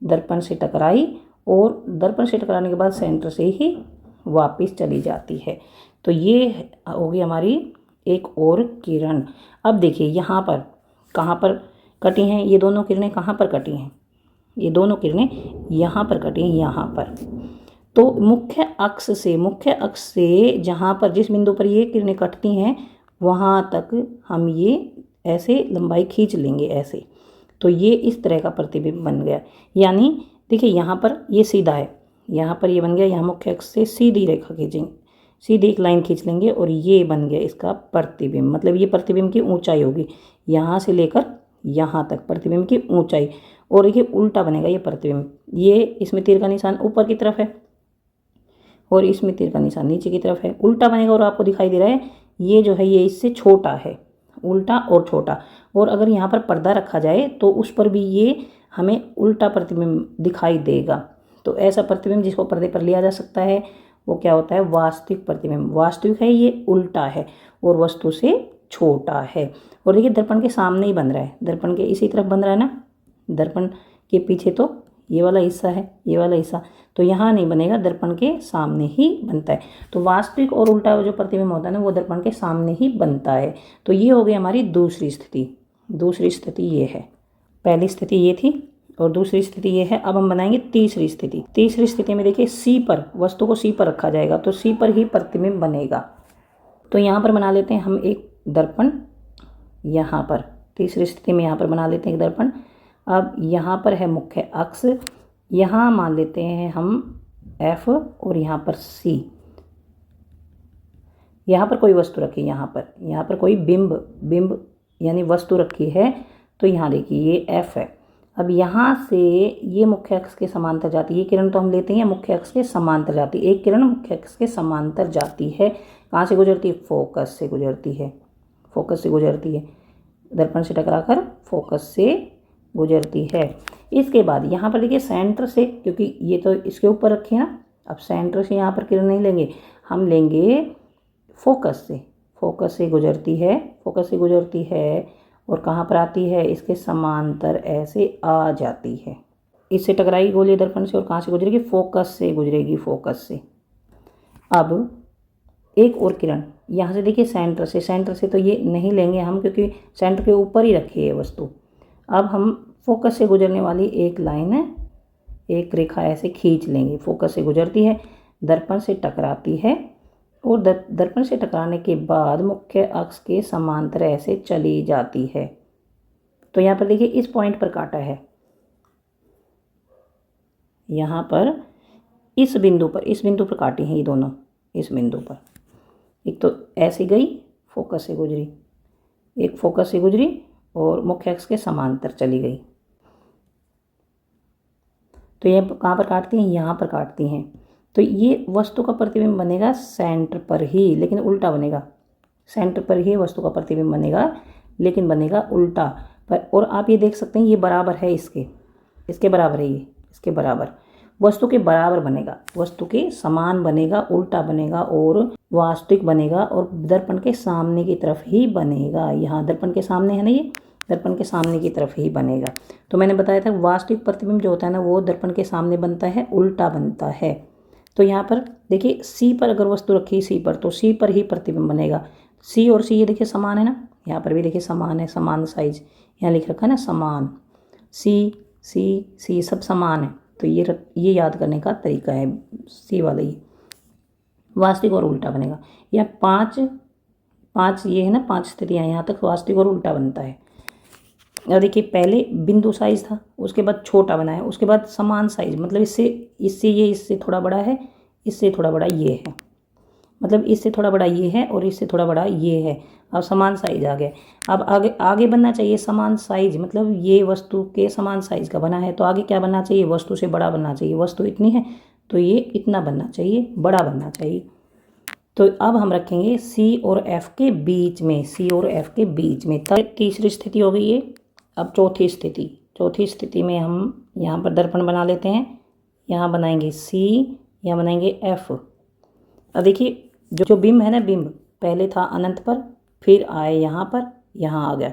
दर्पण से टकराई, और दर्पण से टकराने के बाद सेंटर से ही वापस चली जाती है। तो ये होगी हमारी एक और किरण। अब देखिए यहाँ पर कहाँ पर कटी हैं ये दोनों किरणें, कहाँ पर कटी हैं ये दोनों किरणें, यहाँ पर कटी हैं, यहाँ पर। तो मुख्य अक्ष से जहाँ पर जिस बिंदु पर ये किरणें कटती हैं वहाँ तक हम ये ऐसे लंबाई खींच लेंगे ऐसे। तो ये इस तरह का प्रतिबिंब बन गया। यानी देखिए यहाँ पर ये सीधा है, यहाँ पर ये बन गया, यहाँ मुख्य अक्ष से सीधी रेखा खींचेंगे, सीधी एक लाइन खींच लेंगे और ये बन गया इसका प्रतिबिंब। मतलब ये प्रतिबिंब की ऊंचाई होगी, यहाँ से लेकर यहाँ तक प्रतिबिंब की ऊंचाई। और ये उल्टा बनेगा ये प्रतिबिंब, ये इसमें तीर का निशान ऊपर की तरफ है और इसमें तीर का निशान नीचे की तरफ है, उल्टा बनेगा। और आपको दिखाई दे रहा है ये जो है ये इससे छोटा है, उल्टा और छोटा। और अगर यहाँ पर पर्दा रखा जाए तो उस पर भी ये हमें उल्टा प्रतिबिंब दिखाई देगा। तो ऐसा प्रतिबिंब जिसको पर्दे पर लिया जा सकता है वो क्या होता है, वास्तविक प्रतिबिंब। वास्तविक है, ये उल्टा है और वस्तु से छोटा है। और देखिए दर्पण के सामने ही बन रहा है, दर्पण के इसी तरफ बन रहा है ना, दर्पण के पीछे तो ये वाला हिस्सा है, ये वाला हिस्सा, तो यहाँ नहीं बनेगा, दर्पण के सामने ही बनता है। तो वास्तविक और उल्टा जो प्रतिबिंब होता है ना वो दर्पण के सामने ही बनता है। तो ये हो गई हमारी दूसरी स्थिति। दूसरी स्थिति ये है, पहली स्थिति ये थी और दूसरी स्थिति ये है। अब हम बनाएंगे तीसरी स्थिति। तीसरी स्थिति में देखिए सी पर, वस्तु को सी पर रखा जाएगा तो सी पर ही प्रतिबिंब बनेगा। तो यहाँ पर बना लेते हैं हम एक दर्पण, यहाँ पर तीसरी स्थिति में यहाँ पर बना लेते हैं एक दर्पण। अब यहाँ पर है मुख्य अक्ष, यहाँ मान लेते हैं हम F और यहाँ पर C। यहाँ पर कोई वस्तु रखी, यहाँ पर कोई बिंब यानी वस्तु रखी है, तो यहाँ देखिए ये F है। अब यहाँ से ये मुख्य अक्ष के समांतर जाती है, ये किरण तो हम लेते हैं मुख्य अक्ष के समांतर जाती है। एक किरण मुख्य अक्ष के समांतर जाती है, कहाँ से गुजरती है, फोकस से गुजरती है, फोकस से गुजरती है, दर्पण से टकराकर फोकस से गुजरती है। इसके बाद यहाँ पर देखिए सेंटर से, क्योंकि ये तो इसके ऊपर रखी है ना, अब सेंटर से यहाँ पर किरण नहीं लेंगे, हम लेंगे फोकस से। फोकस से गुजरती है, फोकस से गुजरती है और कहाँ पर आती है, इसके समांतर ऐसे आ जाती है। इससे टकराई गोलीय दर्पण से और कहाँ से गुजरेगी, फोकस से गुजरेगी, फोकस से। अब एक और किरण यहाँ से देखिए सेंटर से तो ये नहीं लेंगे हम, क्योंकि सेंटर के ऊपर ही रखी है वस्तु। अब हम फोकस से गुजरने वाली एक लाइन है, एक रेखा ऐसे खींच लेंगे। फोकस से गुजरती है, दर्पण से टकराती है और दर्पण से टकराने के बाद मुख्य अक्ष के समांतर ऐसे चली जाती है। तो यहाँ पर देखिए इस पॉइंट पर काटा है, यहाँ पर इस बिंदु पर काटी हैं ये दोनों, इस बिंदु पर। एक तो ऐसे गई, फोकस से गुजरी, एक फोकस से गुजरी और मुख्य अक्ष के समांतर चली गई। तो ये कहाँ पर काटती हैं, यहाँ पर काटती हैं। तो ये वस्तु का प्रतिबिंब बनेगा सेंटर पर ही, लेकिन उल्टा बनेगा। सेंटर पर ही वस्तु का प्रतिबिंब बनेगा, लेकिन बनेगा उल्टा पर। और आप ये देख सकते हैं ये बराबर है इसके बराबर है, ये इसके बराबर, वस्तु के बराबर बनेगा, वस्तु के समान बनेगा, उल्टा बनेगा और वास्तविक बनेगा और दर्पण के सामने की तरफ ही बनेगा। यहाँ दर्पण के सामने है ना, ये दर्पण के सामने की तरफ ही बनेगा। तो मैंने बताया था वास्तविक प्रतिबिंब जो होता है ना वो दर्पण के सामने बनता है, उल्टा बनता है। तो यहाँ पर देखिए सी पर अगर वस्तु रखी सी पर, तो सी पर ही प्रतिबिंब बनेगा। सी और सी ये देखिए समान है ना, यहाँ पर भी देखिए समान है, समान साइज यहाँ लिख रखा है ना, समान, सी सब समान है। तो ये याद करने का तरीका है, सी वाला ही वास्तविक और उल्टा बनेगा। या पाँच ये है ना, 5 स्थितियाँ, यहाँ तक वास्तविक और उल्टा बनता है। और देखिए पहले बिंदु साइज था, उसके बाद छोटा बना है, उसके बाद समान साइज, मतलब इससे थोड़ा बड़ा है, इससे थोड़ा बड़ा ये है, मतलब इससे थोड़ा बड़ा ये है और इससे थोड़ा बड़ा ये है। अब समान साइज आ गया। अब आगे बनना चाहिए समान साइज, मतलब ये वस्तु के समान साइज का बना है, तो आगे क्या बनना चाहिए, वस्तु से बड़ा बनना चाहिए। वस्तु इतनी है तो ये इतना बनना चाहिए, बड़ा बनना चाहिए। तो अब हम रखेंगे सी और एफ के बीच में, सी और एफ के बीच में। तब तीसरी स्थिति हो गई ये। अब चौथी स्थिति में हम यहाँ पर दर्पण बना लेते हैं। यहाँ बनाएंगे सी, यहाँ बनाएंगे एफ। अब देखिए जो बिंब है ना, बिंब पहले था अनंत पर, फिर आए यहाँ पर, यहाँ आ गया,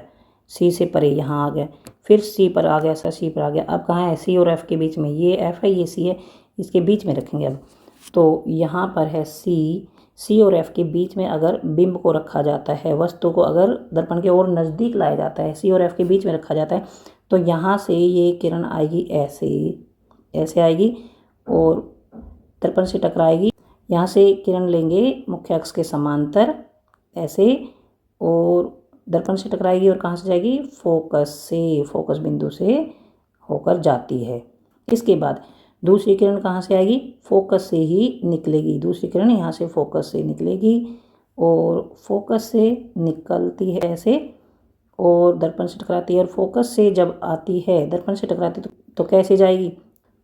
सी से परे यहाँ आ गया, फिर सी पर आ गया, सी पर आ गया। अब कहाँ है, सी और एफ के बीच में, ये एफ है ये सी है, इसके बीच में रखेंगे। अब तो यहाँ पर है सी और एफ के बीच में अगर बिंब को रखा जाता है, वस्तु को अगर दर्पण के और नज़दीक लाया जाता है, सी और एफ के बीच में रखा जाता है, तो यहाँ से ये किरण आएगी ऐसे आएगी और दर्पण से टकराएगी। यहाँ से किरण लेंगे मुख्य अक्ष के समांतर ऐसे और दर्पण से टकराएगी और कहाँ से जाएगी, फोकस बिंदु से होकर जाती है। इसके बाद दूसरी किरण कहाँ से आएगी, फोकस से ही निकलेगी। दूसरी किरण यहाँ से फोकस से निकलेगी और फोकस से निकलती है ऐसे और दर्पण से टकराती है। और फोकस से जब आती है, दर्पण से टकराती तो कैसे जाएगी,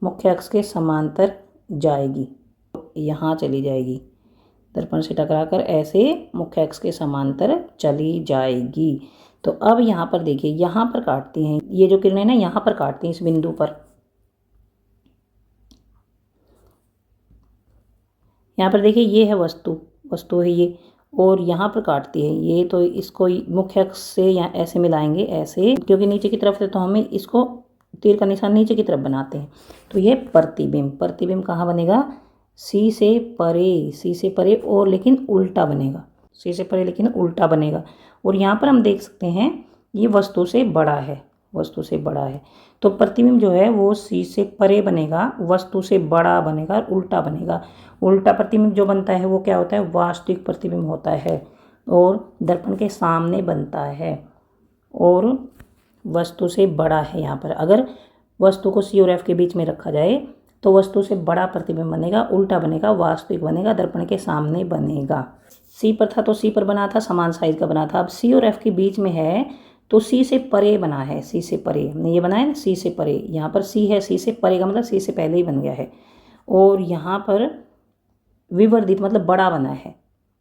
मुख्य अक्ष के समांतर जाएगी, यहाँ चली जाएगी, दर्पण से टकराकर ऐसे मुख्य अक्ष के समांतर चली जाएगी। तो अब यहाँ पर देखिए, यहाँ पर काटती हैं ये जो किरणें ना, यहाँ पर काटती हैं इस बिंदु पर, यहाँ पर देखिए ये है वस्तु है ये, और यहाँ पर काटती है ये। तो इसको मुख्य अक्ष से यहाँ ऐसे मिलाएंगे ऐसे, क्योंकि नीचे की तरफ है तो हमें इसको तीर का निशान नीचे की तरफ बनाते हैं। तो ये प्रतिबिंब कहाँ बनेगा, सी से परे और लेकिन उल्टा बनेगा, सी से परे लेकिन उल्टा बनेगा। और यहाँ पर हम देख सकते हैं ये वस्तु से बड़ा है, तो प्रतिबिंब जो है वो सी से परे बनेगा, वस्तु से बड़ा बनेगा, उल्टा बनेगा। उल्टा प्रतिबिंब जो बनता है वो क्या होता है, वास्तविक प्रतिबिंब होता है और दर्पण के सामने बनता है और वस्तु से बड़ा है। यहाँ पर अगर वस्तु को सी और एफ के बीच में रखा जाए तो वस्तु से बड़ा प्रतिबिंब बनेगा, उल्टा बनेगा, वास्तविक बनेगा, दर्पण के सामने बनेगा। सी पर था तो सी पर बना था, समान साइज का बना था। अब सी और एफ के बीच में है तो सी से परे बना है, सी से परे हमने ये बनाया ना, सी से परे। यहाँ पर सी है, सी से परे का मतलब सी से पहले ही बन गया है। और यहाँ पर विवर्धित मतलब बड़ा बना है,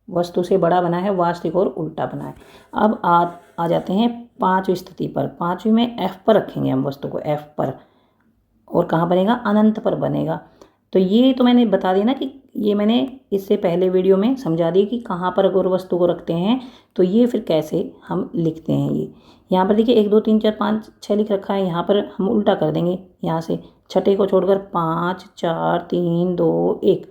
वस्तु से बड़ा बना है, वास्तविक और उल्टा बना है। अब आ जाते हैं पांचवी स्थिति पर। पांचवी में एफ पर रखेंगे हम वस्तु को, एफ पर, और कहाँ बनेगा, अनंत पर बनेगा। तो ये तो मैंने बता दिया ना कि ये मैंने इससे पहले वीडियो में समझा दिया कि कहाँ पर अगर वस्तु को रखते हैं तो ये फिर कैसे हम लिखते हैं। ये यहाँ पर देखिए 1 2 3 4 5 6 लिख रखा है, यहाँ पर हम उल्टा कर देंगे, यहाँ से छठे को छोड़कर 5 4 3 2 1।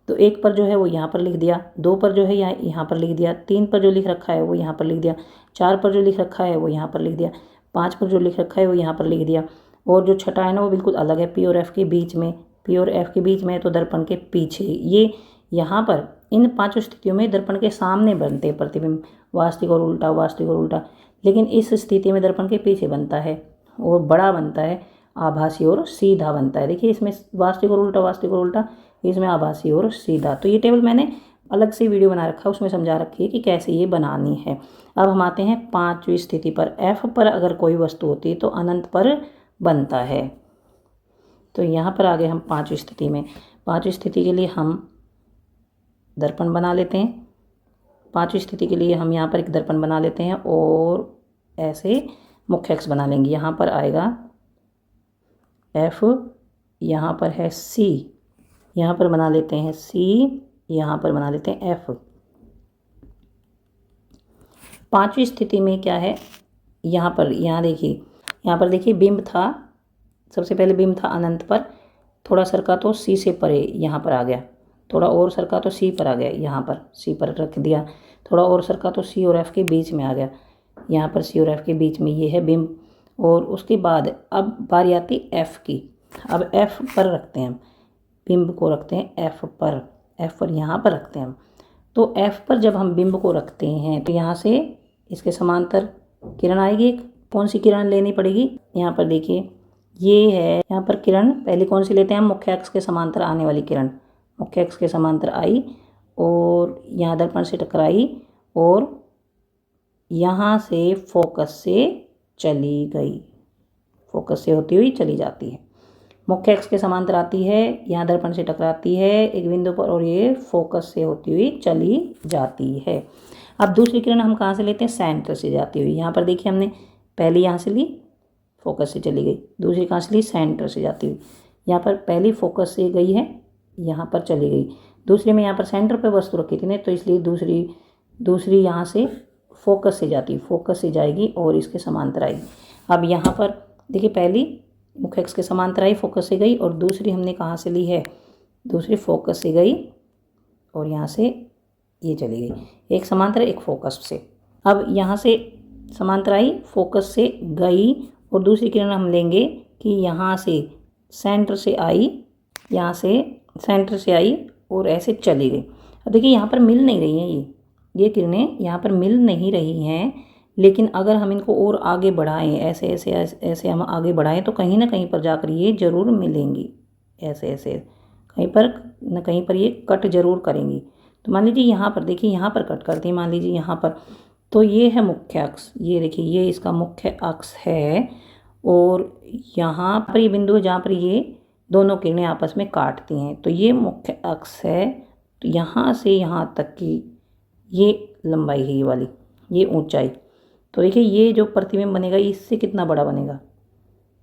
तो 1 पर जो है वो यहाँ पर लिख दिया, 2 पर जो है यहाँ पर लिख दिया, 3 पर जो लिख रखा है वो यहाँ पर लिख दिया, 4 पर जो लिख रखा है वो यहाँ पर लिख दिया, 5 पर जो लिख रखा है वो यहाँ पर लिख दिया। और जो छठा है ना वो बिल्कुल अलग है, पी और एफ के बीच में, पी और एफ के बीच में है तो दर्पण के पीछे। ये यहाँ पर इन पांचों स्थितियों में दर्पण के सामने बनते हैं प्रतिबिंब, वास्तविक और उल्टा, वास्तविक और उल्टा। लेकिन इस स्थिति में दर्पण के पीछे बनता है और बड़ा बनता है, आभासी और सीधा बनता है। देखिए इसमें वास्तविक और उल्टा, वास्तविक और उल्टा, इसमें आभासी और सीधा। तो ये टेबल मैंने अलग से वीडियो बना रखा है, उसमें समझा रखी है कि कैसे ये बनानी है। अब हम आते हैं पांचवी स्थिति पर। एफ पर अगर कोई वस्तु होती है तो अनंत पर बनता है। तो यहाँ पर आ गए हम पांचवी स्थिति में। पांचवी स्थिति के लिए हम दर्पण बना लेते हैं पांचवी स्थिति के लिए हम यहाँ पर एक दर्पण बना लेते हैं और ऐसे मुख्य अक्ष बना लेंगे। यहाँ पर आएगा F, यहाँ पर है C, यहाँ पर बना लेते हैं C, यहाँ पर बना लेते हैं F। पांचवी स्थिति में क्या है, यहाँ पर देखिए बिंब था, सबसे पहले बिंब था अनंत पर, थोड़ा सरका तो C से परे यहाँ पर आ गया, थोड़ा और सरका तो C पर आ गया, यहाँ पर C पर रख दिया, थोड़ा और सरका तो C और F के बीच में आ गया, यहाँ पर C और F के बीच में ये है बिंब। और उसके बाद अब बारी आती F की। अब F पर रखते हैं हम बिंब को, रखते हैं F पर यहाँ पर रखते हैं हम। तो F पर जब हम बिंब को रखते हैं तो यहाँ से इसके समांतर किरण आएगी। कौन सी किरण लेनी पड़ेगी, यहाँ पर देखिए ये है, यहाँ पर किरण पहले कौन सी लेते हैं हम, मुख्य अक्ष के समांतर आने वाली किरण, मुख्य अक्ष के समांतर आई और यहाँ दर्पण से टकराई और यहाँ से फोकस से चली गई, फोकस से होती हुई चली जाती है। मुख्य अक्ष के समांतर आती है, यहाँ दर्पण से टकराती है एक बिंदु पर और ये फोकस से होती हुई चली जाती है। अब दूसरी किरण हम कहाँ से लेते हैं, सेंटर से जाती हुई। यहाँ पर देखिए हमने पहली यहाँ से ली, फोकस से चली गई, दूसरी कहाँ से ली, सेंटर से जाती हुई। यहाँ पर पहली फोकस से गई है, यहाँ पर चली गई। दूसरी में यहाँ पर सेंटर पर वस्तु रखी थी ना, तो इसलिए दूसरी यहाँ से फोकस से जाती, फोकस से जाएगी और इसके समांतर आएगी। अब यहाँ पर देखिए पहली मुख्य अक्ष के समांतर आई, फोकस से गई, और दूसरी हमने कहाँ से ली है, दूसरी फोकस से गई और यहाँ से ये चली गई, एक समांतर एक फोकस से। अब यहाँ से समांतर आई, फोकस से गई, और दूसरी किरण हम लेंगे कि यहाँ से सेंटर से आई, यहाँ से सेंटर से आई और ऐसे चली गई। अब देखिए यहाँ पर मिल नहीं रही हैं, ये किरणें यहाँ पर मिल नहीं रही हैं, लेकिन अगर हम इनको और आगे बढ़ाएं, ऐसे ऐसे ऐसे हम आगे बढ़ाएं तो कहीं ना कहीं पर जाकर ये ज़रूर मिलेंगी, ऐसे ऐसे कहीं पर न कहीं पर ये कट जरूर करेंगी। तो मान लीजिए यहाँ पर देखिए, यहाँ पर कट करती है, मान लीजिए यहाँ पर, तो ये है मुख्य अक्ष, ये देखिए ये इसका मुख्य अक्ष है और यहाँ पर ये बिंदु है जहाँ पर ये दोनों किरणें आपस में काटती हैं, तो ये मुख्य अक्ष है। तो यहाँ से यहाँ तक की ये लंबाई है, ये वाली, ये ऊंचाई। तो देखिए ये जो प्रतिबिंब बनेगा इससे कितना बड़ा बनेगा,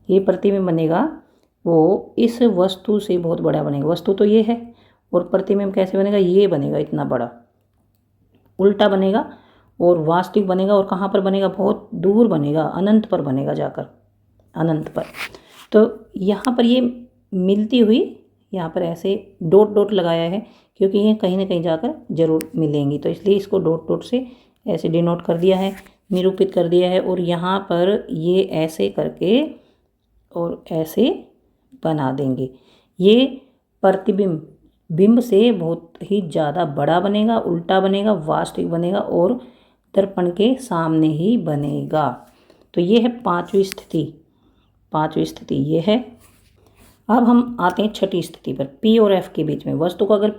ये प्रतिबिंब बनेगा वो इस वस्तु से बहुत बड़ा बनेगा। वस्तु तो ये है और प्रतिबिंब कैसे बनेगा, ये बनेगा इतना बड़ा, उल्टा बनेगा और वास्तविक बनेगा। और कहाँ पर बनेगा, बहुत दूर बनेगा, अनंत पर बनेगा, जाकर अनंत पर। तो यहाँ पर ये मिलती हुई, यहाँ पर ऐसे डॉट डॉट लगाया है क्योंकि ये कहीं ना कहीं जाकर जरूर मिलेंगी, तो इसलिए इसको डॉट डॉट से ऐसे डिनोट कर दिया है, निरूपित कर दिया है। और यहाँ पर ये ऐसे करके और ऐसे बना देंगे, ये प्रतिबिंब बिंब से बहुत ही ज़्यादा बड़ा बनेगा, उल्टा बनेगा, वास्तविक बनेगा और दर्पण के सामने ही बनेगा। तो ये है पांचवी स्थिति, पांचवी स्थिति ये है। अब हम आते हैं छठी स्थिति पर, P और F के बीच में। वस्तु को अगर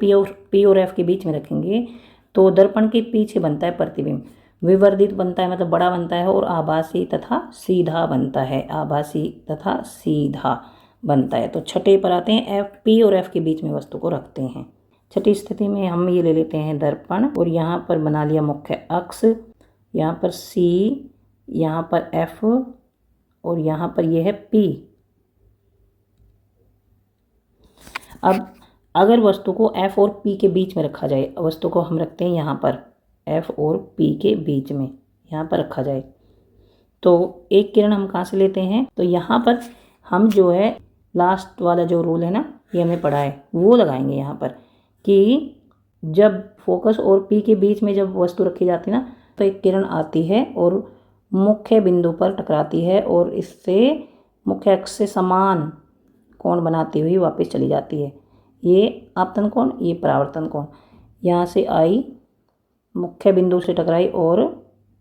P और F के बीच में रखेंगे तो दर्पण के पीछे बनता है प्रतिबिंब, विवर्धित बनता है मतलब बड़ा बनता है और आभासी तथा सीधा बनता है, आभासी तथा सीधा बनता है। तो छठे पर आते हैं, P और F के बीच में वस्तु को रखते हैं। छठी स्थिति में हम ये ले लेते हैं दर्पण और यहाँ पर बना लिया मुख्य अक्ष, यहाँ पर C, यहाँ पर F और यहाँ पर ये है P। अब अगर वस्तु को F और P के बीच में रखा जाए, वस्तु को हम रखते हैं यहाँ पर F और P के बीच में, यहाँ पर रखा जाए, तो एक किरण हम कहाँ से लेते हैं, तो यहाँ पर हम जो है लास्ट वाला जो रूल है ना, ये हमने पढ़ा है, वो लगाएंगे यहाँ पर कि जब फोकस और P के बीच में जब वस्तु रखी जाती है ना, तो एक किरण आती है और मुख्य बिंदु पर टकराती है और इससे मुख्य अक्ष से समान कोण बनाती हुई वापस चली जाती है। ये आपतन कोण, ये परावर्तन कोण। यहाँ से आई, मुख्य बिंदु से टकराई और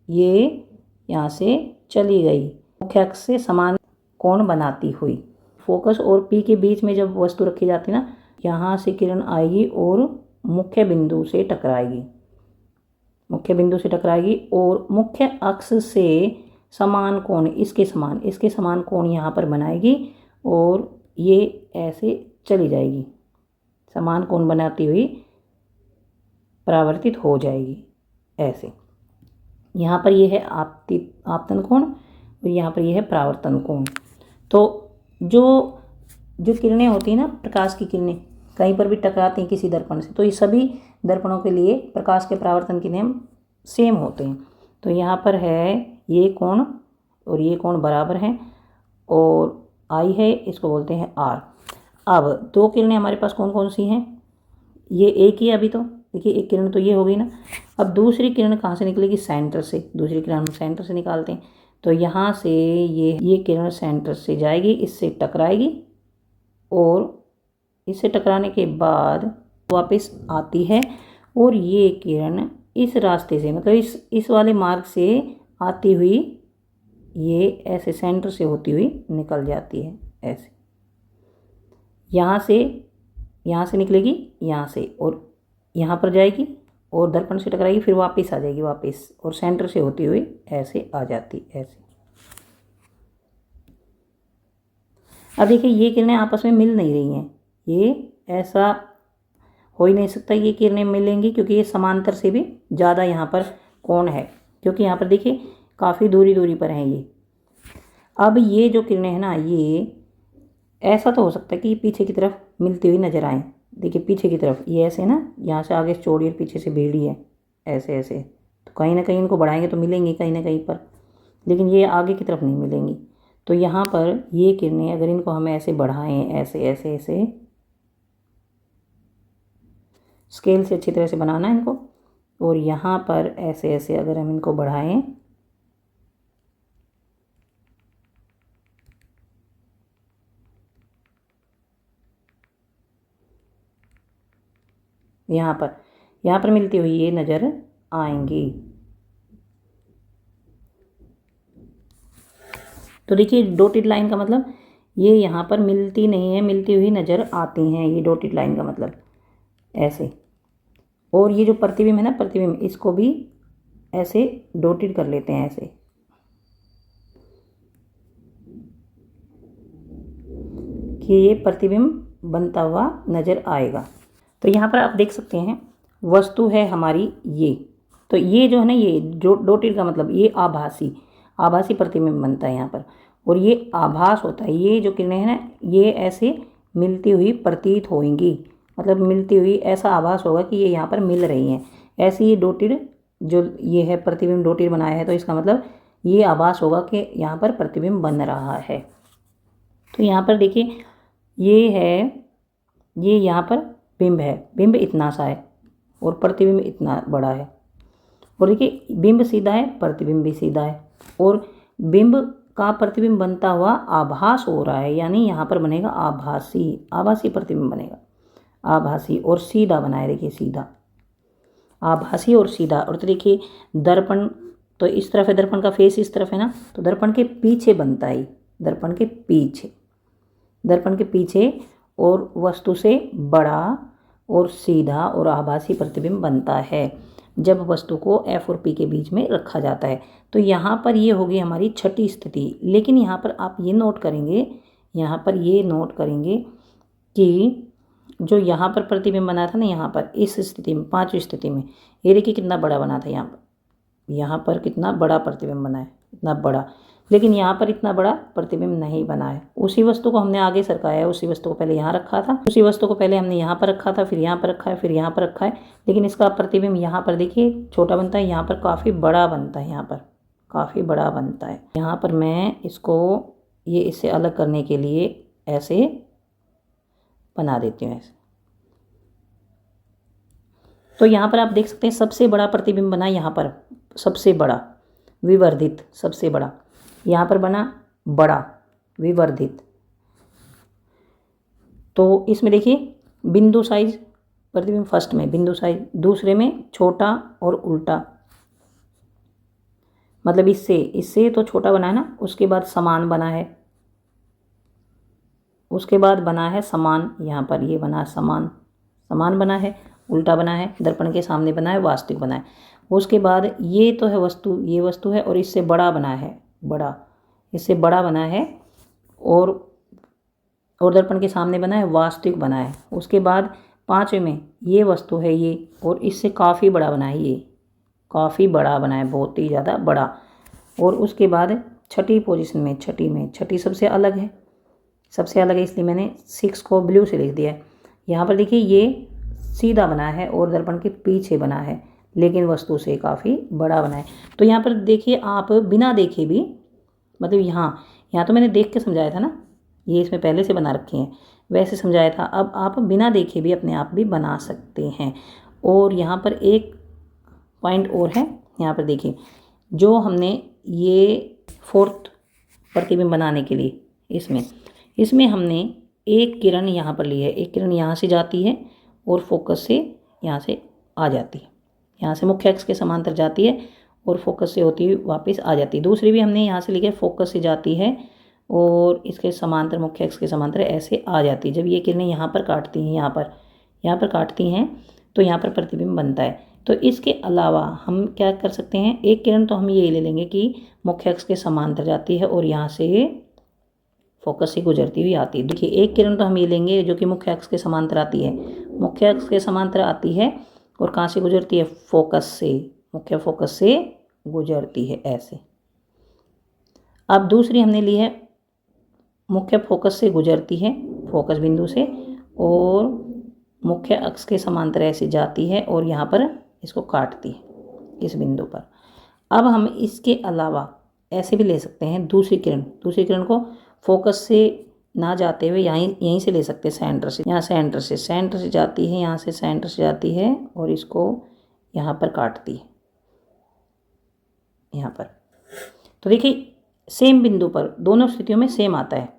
ये यहाँ से चली गई, मुख्य अक्ष से समान कोण बनाती हुई। फोकस और P के बीच में जब वस्तु रखी जाती है ना, यहाँ से किरण आएगी और मुख्य बिंदु से टकराएगी, मुख्य बिंदु से टकराएगी और मुख्य अक्ष से समान कोण, इसके समान कोण यहाँ पर बनाएगी और ये ऐसे चली जाएगी, समान कोण बनाती हुई परावर्तित हो जाएगी। ऐसे। यहाँ पर ये है आपतन कोण और यहाँ पर ये है परावर्तन कोण। तो जो किरणें होती हैं ना, प्रकाश की किरणें कहीं पर भी टकराती हैं किसी दर्पण से, तो ये सभी दर्पणों के लिए प्रकाश के परावर्तन के नियम सेम होते हैं। तो यहाँ पर है ये कोण और ये कोण बराबर हैं और आई है, इसको बोलते हैं आर। अब दो किरणें हमारे पास कौन कौन सी हैं, ये एक ही अभी तो देखिए एक किरण तो ये हो गई ना। अब दूसरी किरण कहाँ से निकलेगी, सेंटर से। दूसरी किरण हम सेंटर से निकालते हैं। तो यहाँ से ये किरण सेंटर से जाएगी, इससे टकराएगी और इससे टकराने के बाद वापस आती है और ये किरण इस रास्ते से, मतलब इस वाले मार्ग से आती हुई ये ऐसे सेंटर से होती हुई निकल जाती है ऐसे। यहाँ से निकलेगी यहाँ से और यहाँ पर जाएगी और दर्पण से टकराएगी, फिर वापस आ जाएगी वापस और सेंटर से होती हुई ऐसे आ जाती ऐसे। अब देखिए ये किरणें आपस में मिल नहीं रही हैं, ये ऐसा हो ही नहीं सकता ये किरणें मिलेंगी, क्योंकि ये समांतर से भी ज़्यादा यहाँ पर कोण है, क्योंकि यहाँ पर देखिए काफ़ी दूरी पर हैं ये। अब ये जो किरणें हैं ना, ये ऐसा तो हो सकता है कि पीछे की तरफ मिलती हुई नजर आए। देखिए पीछे की तरफ ये ऐसे ना, यहाँ से आगे चौड़ी और पीछे से बेड़ी है ऐसे ऐसे, तो कहीं ना कहीं इनको बढ़ाएंगे तो मिलेंगी कहीं ना कहीं पर, लेकिन ये आगे की तरफ नहीं मिलेंगी। तो यहाँ पर ये किरणें अगर इनको हम ऐसे बढ़ाएं, ऐसे ऐसे ऐसे, स्केल से अच्छी तरह से बनाना है इनको, और यहाँ पर ऐसे ऐसे अगर हम इनको बढ़ाएं, यहाँ पर मिलती हुई ये नज़र आएंगी। तो देखिए डॉटेड लाइन का मतलब ये यहाँ पर मिलती नहीं है, मिलती हुई नज़र आती हैं, ये डॉटेड लाइन का मतलब ऐसे। और ये जो प्रतिबिंब है ना, प्रतिबिंब, इसको भी ऐसे डॉटेड कर लेते हैं ऐसे, कि ये प्रतिबिंब बनता हुआ नज़र आएगा। तो यहाँ पर आप देख सकते हैं वस्तु है हमारी ये, तो ये जो है ना, ये जो डॉटेड का मतलब ये आभासी प्रतिबिंब बनता है यहाँ पर, और ये आभास होता है। ये जो किरणें हैं ना, ये ऐसे मिलती हुई प्रतीत होंगी, मतलब मिलती हुई ऐसा आभास होगा कि ये यहाँ पर मिल रही हैं। ऐसे ये डॉटेड जो ये है प्रतिबिंब डॉटेड बनाया है, तो इसका मतलब ये आभास होगा कि यहाँ पर प्रतिबिंब बन रहा है। तो यहाँ पर देखिए ये है, ये यहाँ पर बिंब है, बिंब इतना सा है और प्रतिबिंब इतना बड़ा है। और देखिए बिंब सीधा है, प्रतिबिंब भी सीधा है, और बिंब का प्रतिबिंब बनता हुआ आभास हो रहा है, यानी यहाँ पर बनेगा आभासी प्रतिबिंब बनेगा, आभासी और सीधा बना है। देखिए सीधा, आभासी और सीधा। और तो देखिए दर्पण तो इस तरफ है, दर्पण का फेस इस तरफ है ना, तो दर्पण के पीछे बनता है, दर्पण के पीछे और वस्तु से बड़ा और सीधा और आभासी प्रतिबिंब बनता है जब वस्तु को F और P के बीच में रखा जाता है। तो यहाँ पर ये होगी हमारी छठी स्थिति। लेकिन यहाँ पर आप ये नोट करेंगे, कि जो यहाँ पर प्रतिबिंब बना था ना, यहाँ पर इस स्थिति में, पांचवी स्थिति में, ये देखिए कितना बड़ा बना था यहाँ पर कितना बड़ा प्रतिबिंब बना है, इतना बड़ा। लेकिन यहाँ पर इतना बड़ा प्रतिबिंब नहीं बना है। उसी वस्तु को हमने आगे सरकाया है, उसी वस्तु को पहले यहाँ रखा था, उसी वस्तु को पहले हमने यहाँ पर रखा था, फिर यहाँ पर रखा है, फिर यहाँ पर रखा है, लेकिन इसका प्रतिबिंब यहाँ पर देखिए छोटा बनता है, यहाँ पर काफ़ी बड़ा बनता है, यहाँ पर काफ़ी बड़ा बनता है। यहाँ पर मैं इसको ये इससे अलग करने के लिए ऐसे बना देती हूँ ऐसे। तो यहाँ पर आप देख सकते हैं सबसे बड़ा प्रतिबिंब बना यहाँ पर, सबसे बड़ा विवर्धित, सबसे बड़ा यहाँ पर बना, बड़ा विवर्धित। तो इसमें देखिए बिंदु साइज प्रतिबिंब फर्स्ट में बिंदु साइज, दूसरे में छोटा और उल्टा, मतलब इससे तो छोटा बना है ना, उसके बाद समान बना है, उसके बाद बना है समान, यहाँ पर ये बना समान बना है, उल्टा बना है, दर्पण के सामने बना है, वास्तविक बना है। उसके बाद ये तो है वस्तु, ये वस्तु है, और इससे बड़ा बना है, इससे बड़ा बना है, और दर्पण के सामने बना है, वास्तविक बना है। उसके बाद पांचवें में ये वस्तु है ये, और इससे काफ़ी बड़ा बना है काफ़ी बड़ा बना है, बहुत ही ज़्यादा बड़ा। और उसके बाद छठी पोजीशन में, छठी सबसे अलग है, इसलिए मैंने 6 को ब्लू से लिख दिया है। यहाँ पर देखिए ये सीधा बना है और दर्पण के पीछे बना है, लेकिन वस्तु से काफ़ी बड़ा बना है। तो यहाँ पर देखिए आप बिना देखे भी, मतलब यहाँ तो मैंने देख के समझाया था ना, ये इसमें पहले से बना रखे हैं, वैसे समझाया था। अब आप बिना देखे भी अपने आप भी बना सकते हैं। और यहाँ पर एक पॉइंट और है, यहाँ पर देखिए जो हमने ये 4th प्रतिबिंब बनाने के लिए इसमें हमने एक किरण यहाँ पर ली है। एक किरण यहाँ से जाती है और फोकस से यहाँ से आ जाती है, यहाँ से मुख्य अक्ष के समांतर जाती है और फोकस से होती हुई वापस आ जाती है। दूसरी भी हमने यहाँ से लिखी है, फोकस से जाती है और इसके समांतर, मुख्य अक्ष के समांतर ऐसे आ जाती है। जब ये किरणें यहाँ पर काटती हैं, यहाँ पर काटती हैं, तो यहाँ पर प्रतिबिंब बनता है। तो इसके अलावा हम क्या कर सकते हैं, एक किरण तो हम ये ले लेंगे कि मुख्य अक्ष के समांतर जाती है और यहाँ से फोकस से गुजरती हुई आती है। देखिए एक किरण तो हम ये लेंगे जो कि मुख्य अक्ष के समांतर आती है, मुख्य अक्ष के समांतर आती है और कहाँ से गुजरती है, फोकस से, मुख्य फोकस से गुजरती है ऐसे। अब दूसरी हमने ली है, मुख्य फोकस से गुजरती है, फोकस बिंदु से, और मुख्य अक्ष के समांतर ऐसे जाती है और यहाँ पर इसको काटती है इस बिंदु पर। अब हम इसके अलावा ऐसे भी ले सकते हैं, दूसरी किरण को फोकस से ना जाते हुए यहीं से ले सकते हैं, सेंटर से, यहाँ सेंटर से जाती है, यहाँ से सेंटर से जाती है और इसको यहाँ पर काटती है, यहाँ पर। तो देखिए सेम बिंदु पर, दोनों स्थितियों में सेम आता है,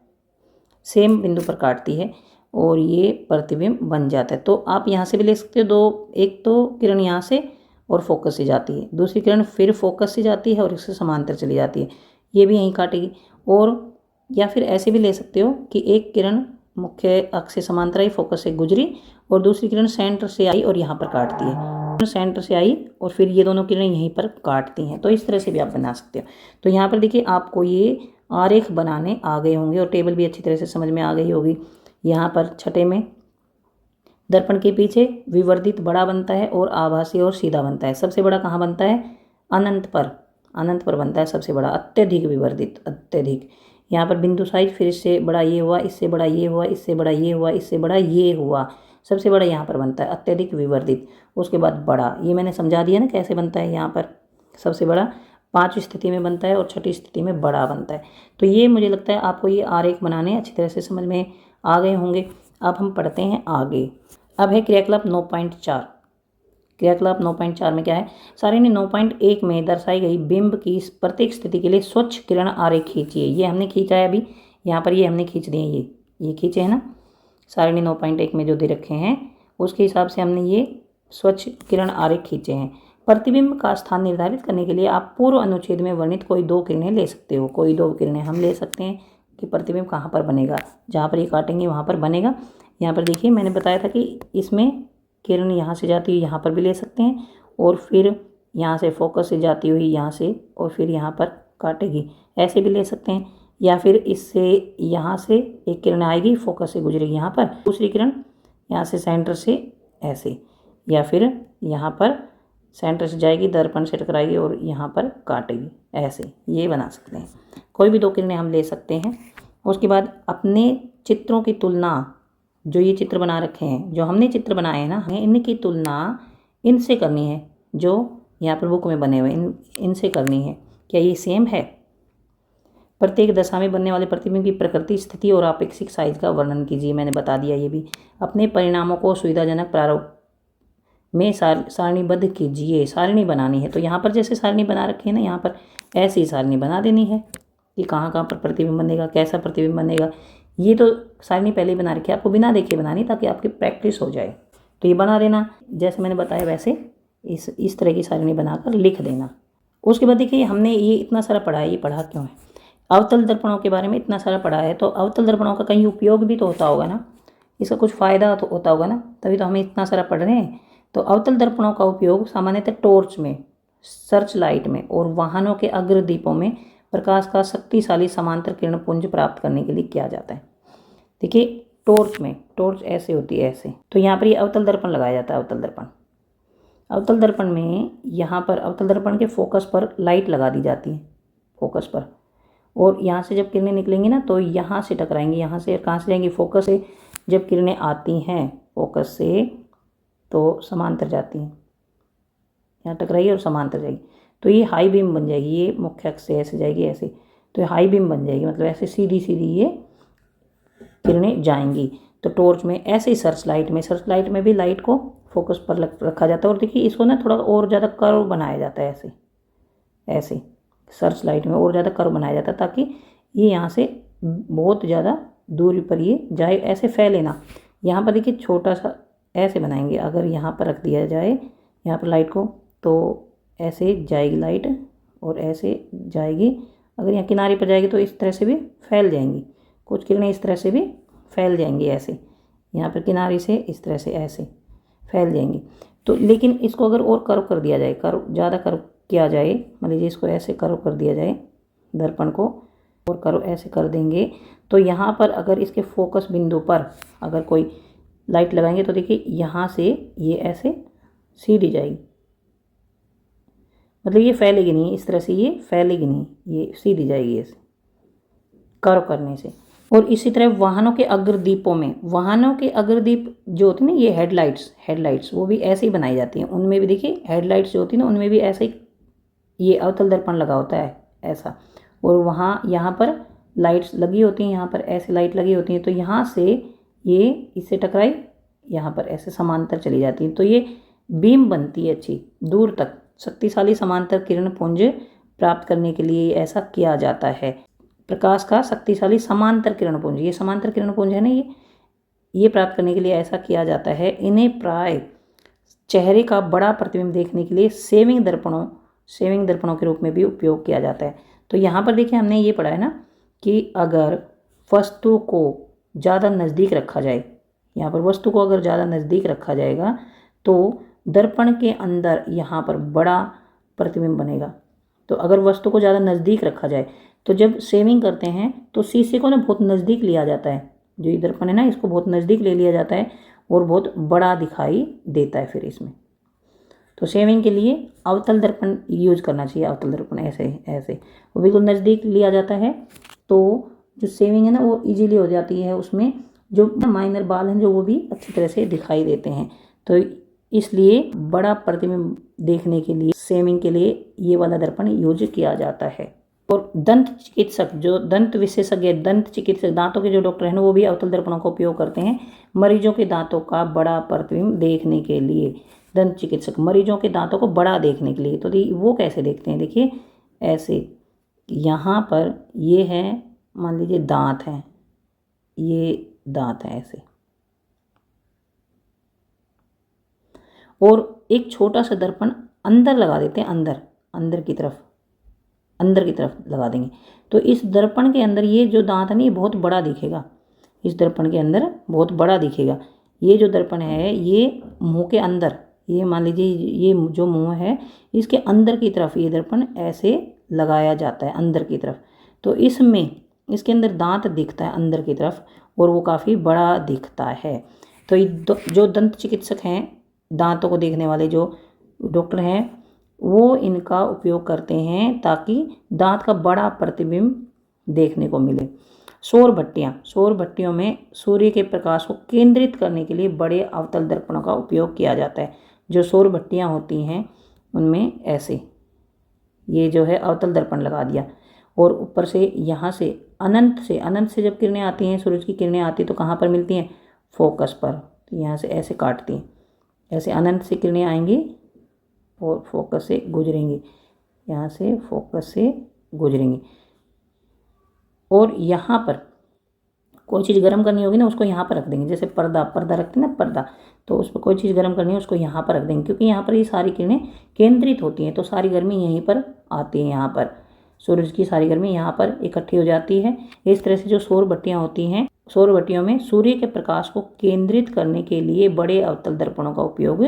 सेम बिंदु पर काटती है और ये प्रतिबिंब बन जाता है। तो आप यहाँ से भी ले सकते हो दो, एक तो किरण यहाँ से और फोकस से जाती है, दूसरी किरण फिर फोकस से जाती है और इससे समांतर चली जाती है, ये भी यहीं काटेगी। और या फिर ऐसे भी ले सकते हो कि एक किरण मुख्य अक्ष से समांतर आई, फोकस से गुजरी, और दूसरी किरण सेंटर से आई और यहाँ पर काटती है, सेंटर से आई और फिर ये दोनों किरणें यहीं पर काटती हैं। तो इस तरह से भी आप बना सकते हो। तो यहाँ पर देखिए आपको ये आरेख बनाने आ गए होंगे और टेबल भी अच्छी तरह से समझ में आ गई होगी। यहाँ पर छठे में दर्पण के पीछे विवर्धित बड़ा बनता है और आभासी और सीधा बनता है। सबसे बड़ा कहाँ बनता है, अनंत पर बनता है सबसे बड़ा, अत्यधिक विवर्धित, अत्यधिक। यहाँ पर बिंदु साइज फिर इससे बड़ा ये हुआ, इससे बड़ा ये हुआ, इससे बड़ा ये हुआ, इससे बड़ा ये हुआ, सबसे बड़ा यहाँ पर बनता है अत्यधिक विवर्धित। उसके बाद बड़ा, ये मैंने समझा दिया ना कैसे बनता है। यहाँ पर सबसे बड़ा 5वीं स्थिति में बनता है और छठी स्थिति में बड़ा बनता है। तो ये मुझे लगता है आपको ये आरेख बनाने अच्छी तरह से समझ में आ गए होंगे। अब हम पढ़ते हैं आगे। अब है क्रियाकलाप 9.4। क्रियाकलाप 9.4 में क्या है, सारिणी 9.1 में दर्शाई गई बिंब की प्रत्येक स्थिति के लिए स्वच्छ किरण आरेख खींचिए। ये हमने खींचा है अभी, यहाँ पर ये हमने खींच दिए, ये खींचे हैं ना, सारिणी 9.1 में जो दे रखे हैं उसके हिसाब से हमने ये स्वच्छ किरण आरेख खींचे हैं। प्रतिबिंब का स्थान निर्धारित करने के लिए आप पूर्व अनुच्छेद में वर्णित कोई 2 किरणें ले सकते हो। कोई 2 किरणें हम ले सकते हैं कि प्रतिबिंब कहाँ पर बनेगा, जहाँ पर ये काटेंगे वहाँ पर बनेगा। यहाँ पर देखिए मैंने बताया था कि इसमें किरण यहाँ से जाती हुई यहाँ पर भी ले सकते हैं और फिर यहाँ से फोकस से जाती हुई यहाँ से और फिर यहाँ पर काटेगी, ऐसे भी ले सकते हैं। या फिर इससे यहाँ से एक किरण आएगी, फोकस से गुजरेगी यहाँ पर, दूसरी किरण यहाँ से सेंटर से ऐसे, या फिर यहाँ पर सेंटर से जाएगी, दर्पण से टकराएगी और यहाँ पर काटेगी, ऐसे ये बना सकते हैं। कोई भी 2 किरणें हम ले सकते हैं। उसके बाद अपने चित्रों की तुलना, जो ये चित्र बना रखे हैं, जो हमने चित्र बनाए हैं ना, हमें इनकी तुलना इनसे करनी है जो यहाँ पर बुक में बने हुए, इनसे करनी है। क्या ये सेम है? प्रत्येक दशा में बनने वाले प्रतिबिंब की प्रकृति, स्थिति और अपेक्षित साइज का वर्णन कीजिए। मैंने बता दिया ये भी। अपने परिणामों को सुविधाजनक प्रारूप में सारणीबद्ध कीजिए। सारणी बनानी है तो यहाँ पर जैसे सारणी बना रखी है ना, यहाँ पर ऐसी सारणी बना देनी है कि कहाँ कहाँ पर प्रतिबिंब बनेगा, कैसा प्रतिबिंब बनेगा। ये तो सारणी पहले ही बना रखी है, आपको बिना देखे बनानी ताकि आपकी प्रैक्टिस हो जाए। तो ये बना देना जैसे मैंने बताया, वैसे इस तरह की सारणी बनाकर लिख देना। उसके बाद देखिए हमने ये इतना सारा पढ़ा है, ये पढ़ा क्यों है? अवतल दर्पणों के बारे में इतना सारा पढ़ा है तो अवतल दर्पणों का कहीं उपयोग भी तो होता होगा ना, इसका कुछ फ़ायदा तो होता होगा ना, तभी तो हमें इतना सारा पढ़ रहे हैं। तो अवतल दर्पणों का उपयोग सामान्यतः टॉर्च में, सर्च लाइट में और वाहनों के अग्रदीपों में प्रकाश का शक्तिशाली समांतर किरण पुंज प्राप्त करने के लिए किया जाता है। देखिए टॉर्च ऐसे होती है, ऐसे, तो यहाँ पर ये अवतल दर्पण लगाया जाता है, अवतल दर्पण। अवतल दर्पण में यहाँ पर अवतल दर्पण के फोकस पर लाइट लगा दी जाती है, फोकस पर, और यहाँ से जब किरणें निकलेंगी ना तो यहाँ से टकराएंगी, यहाँ से कहाँ से जाएंगी, फोकस से जब किरणें आती हैं फोकस से तो समांतर जाती हैं, यहाँ टकराएगी और समांतर जाएगी, तो ये हाई बीम बन जाएगी। ये मुख्य अक्ष से ऐसे जाएगी ऐसे, तो ये हाई बीम बन जाएगी, मतलब ऐसे सीधी सीधी ये किरणें जाएंगी। तो टॉर्च में ऐसे ही सर्च लाइट में भी लाइट को फोकस पर रखा जाता है, और देखिए इसको ना थोड़ा और ज़्यादा कर्व बनाया जाता है, ऐसे ऐसे सर्च लाइट में और ज़्यादा कर्व बनाया जाता है ताकि ये यहाँ से बहुत ज़्यादा दूरी पर ये जाए, ऐसे फैले ना। यहाँ पर देखिए छोटा सा ऐसे बनाएंगे, अगर यहाँ पर रख दिया जाए यहाँ पर लाइट को तो ऐसे जाएगी लाइट और ऐसे जाएगी, अगर यहाँ किनारे पर जाएगी तो इस तरह से भी फैल जाएंगी, कुछ किरणें इस तरह से भी फैल जाएंगी, ऐसे यहाँ पर किनारे से इस तरह से ऐसे फैल जाएंगी। तो लेकिन इसको अगर और कर्व कर दिया जाए, कर्व ज़्यादा कर्व किया जाए, मान लीजिए इसको ऐसे कर्व कर दिया जाए दर्पण को, और कर्व ऐसे कर देंगे तो यहाँ पर अगर इसके फोकस बिंदु पर अगर कोई लाइट लगाएंगे तो देखिए यहाँ से ये ऐसे सीधी जाएगी, मतलब ये फैलेगी नहीं, इस तरह से ये फैलेगी नहीं, ये सीधी जाएगी ऐसे कर्व करने से। और इसी तरह वाहनों के अग्रदीपों में, वाहनों के अग्रदीप जो होती है ना, ये हेडलाइट्स वो भी ऐसे ही बनाई जाती हैं, उनमें भी देखिए हेडलाइट्स जो होती है ना उनमें भी ऐसे ही ये अवतल दर्पण लगा होता है ऐसा, और वहाँ यहाँ पर लाइट्स लगी होती हैं, यहाँ पर ऐसे लाइट लगी होती हैं, तो यहाँ से ये इससे टकराई यहाँ पर ऐसे समांतर चली जाती है, तो ये बीम बनती है अच्छी दूर तक। शक्तिशाली समांतर किरण पुंज प्राप्त करने के लिए ऐसा किया जाता है। प्रकाश का शक्तिशाली समांतर किरण पुंज, ये समांतर किरण पुंज है ना, ये प्राप्त करने के लिए ऐसा किया जाता है। इन्हें प्राय चेहरे का बड़ा प्रतिबिंब देखने के लिए सेविंग दर्पणों के रूप में भी उपयोग किया जाता है। तो यहाँ पर देखिए हमने ये पढ़ा है ना कि अगर वस्तु को ज़्यादा नज़दीक रखा जाए, यहाँ पर वस्तु को अगर ज़्यादा नज़दीक रखा जाएगा तो दर्पण के अंदर यहाँ पर बड़ा प्रतिबिंब बनेगा। तो अगर वस्तु को ज़्यादा नज़दीक रखा जाए तो जब सेविंग करते हैं तो शीशे को ना बहुत नज़दीक लिया जाता है, जो ये दर्पण है ना इसको बहुत नज़दीक ले लिया जाता है और बहुत बड़ा दिखाई देता है फिर इसमें। तो सेविंग के लिए अवतल दर्पण यूज करना चाहिए, अवतल दर्पण ऐसे वो बिल्कुल नज़दीक लिया जाता है, तो जो सेविंग है ना वो इजीली हो जाती है, उसमें जो माइनर बाल हैं जो वो भी अच्छी तरह से दिखाई देते हैं। तो इसलिए बड़ा प्रतिबिंब देखने के लिए सेविंग के लिए ये वाला दर्पण यूज किया जाता है। और दंत चिकित्सक, जो दंत विशेषज्ञ, दंत चिकित्सक, दांतों के जो डॉक्टर हैं वो भी अवतल दर्पणों का उपयोग करते हैं मरीजों के दांतों का बड़ा प्रतिबिंब देखने के लिए। दंत चिकित्सक मरीजों के दांतों को बड़ा देखने के लिए, तो वो कैसे देखते हैं, देखिए ऐसे, यहाँ पर ये है, मान लीजिए दांत हैं, ये दांत हैं ऐसे, और एक छोटा सा दर्पण अंदर लगा देते हैं, अंदर की तरफ लगा देंगे, तो इस दर्पण के अंदर ये जो दांत है ना ये बहुत बड़ा दिखेगा, इस दर्पण के अंदर बहुत बड़ा दिखेगा। ये जो दर्पण है ये मुंह के अंदर, ये मान लीजिए ये जो मुंह है इसके अंदर की तरफ ये दर्पण ऐसे लगाया जाता है अंदर की तरफ, तो इसमें इसके अंदर दांत दिखता है अंदर की तरफ और वो काफ़ी बड़ा दिखता है। तो जो दंत चिकित्सक हैं, दांतों को देखने वाले जो डॉक्टर हैं, वो इनका उपयोग करते हैं ताकि दांत का बड़ा प्रतिबिंब देखने को मिले। सौर भट्टियों में सूर्य के प्रकाश को केंद्रित करने के लिए बड़े अवतल दर्पणों का उपयोग किया जाता है। जो सौर भट्टियाँ होती हैं उनमें ऐसे ये जो है अवतल दर्पण लगा दिया, और ऊपर से यहाँ से अनंत से जब किरणें आती हैं, सूरज की किरणें आती हैं तो कहाँ पर मिलती हैं, फोकस पर, तो यहाँ से ऐसे काटती हैं, ऐसे अनंत से किरणें आएंगी और फोकस से गुजरेंगी, यहाँ से फोकस से गुजरेंगी, और यहाँ पर कोई चीज़ गर्म करनी होगी ना उसको यहाँ पर रख देंगे, जैसे पर्दा रखते हैं ना पर्दा, तो उस पर कोई चीज़ गर्म करनी है उसको यहाँ पर रख देंगे, क्योंकि यहाँ पर ये सारी किरणें केंद्रित होती हैं, तो सारी गर्मी यहीं पर आती है, यहाँ पर सूरज की सारी गर्मी यहाँ पर इकट्ठी हो जाती है। इस तरह से जो सौर भट्टियाँ होती हैं, सौर भट्टियों में सूर्य के प्रकाश को केंद्रित करने के लिए बड़े अवतल दर्पणों का उपयोग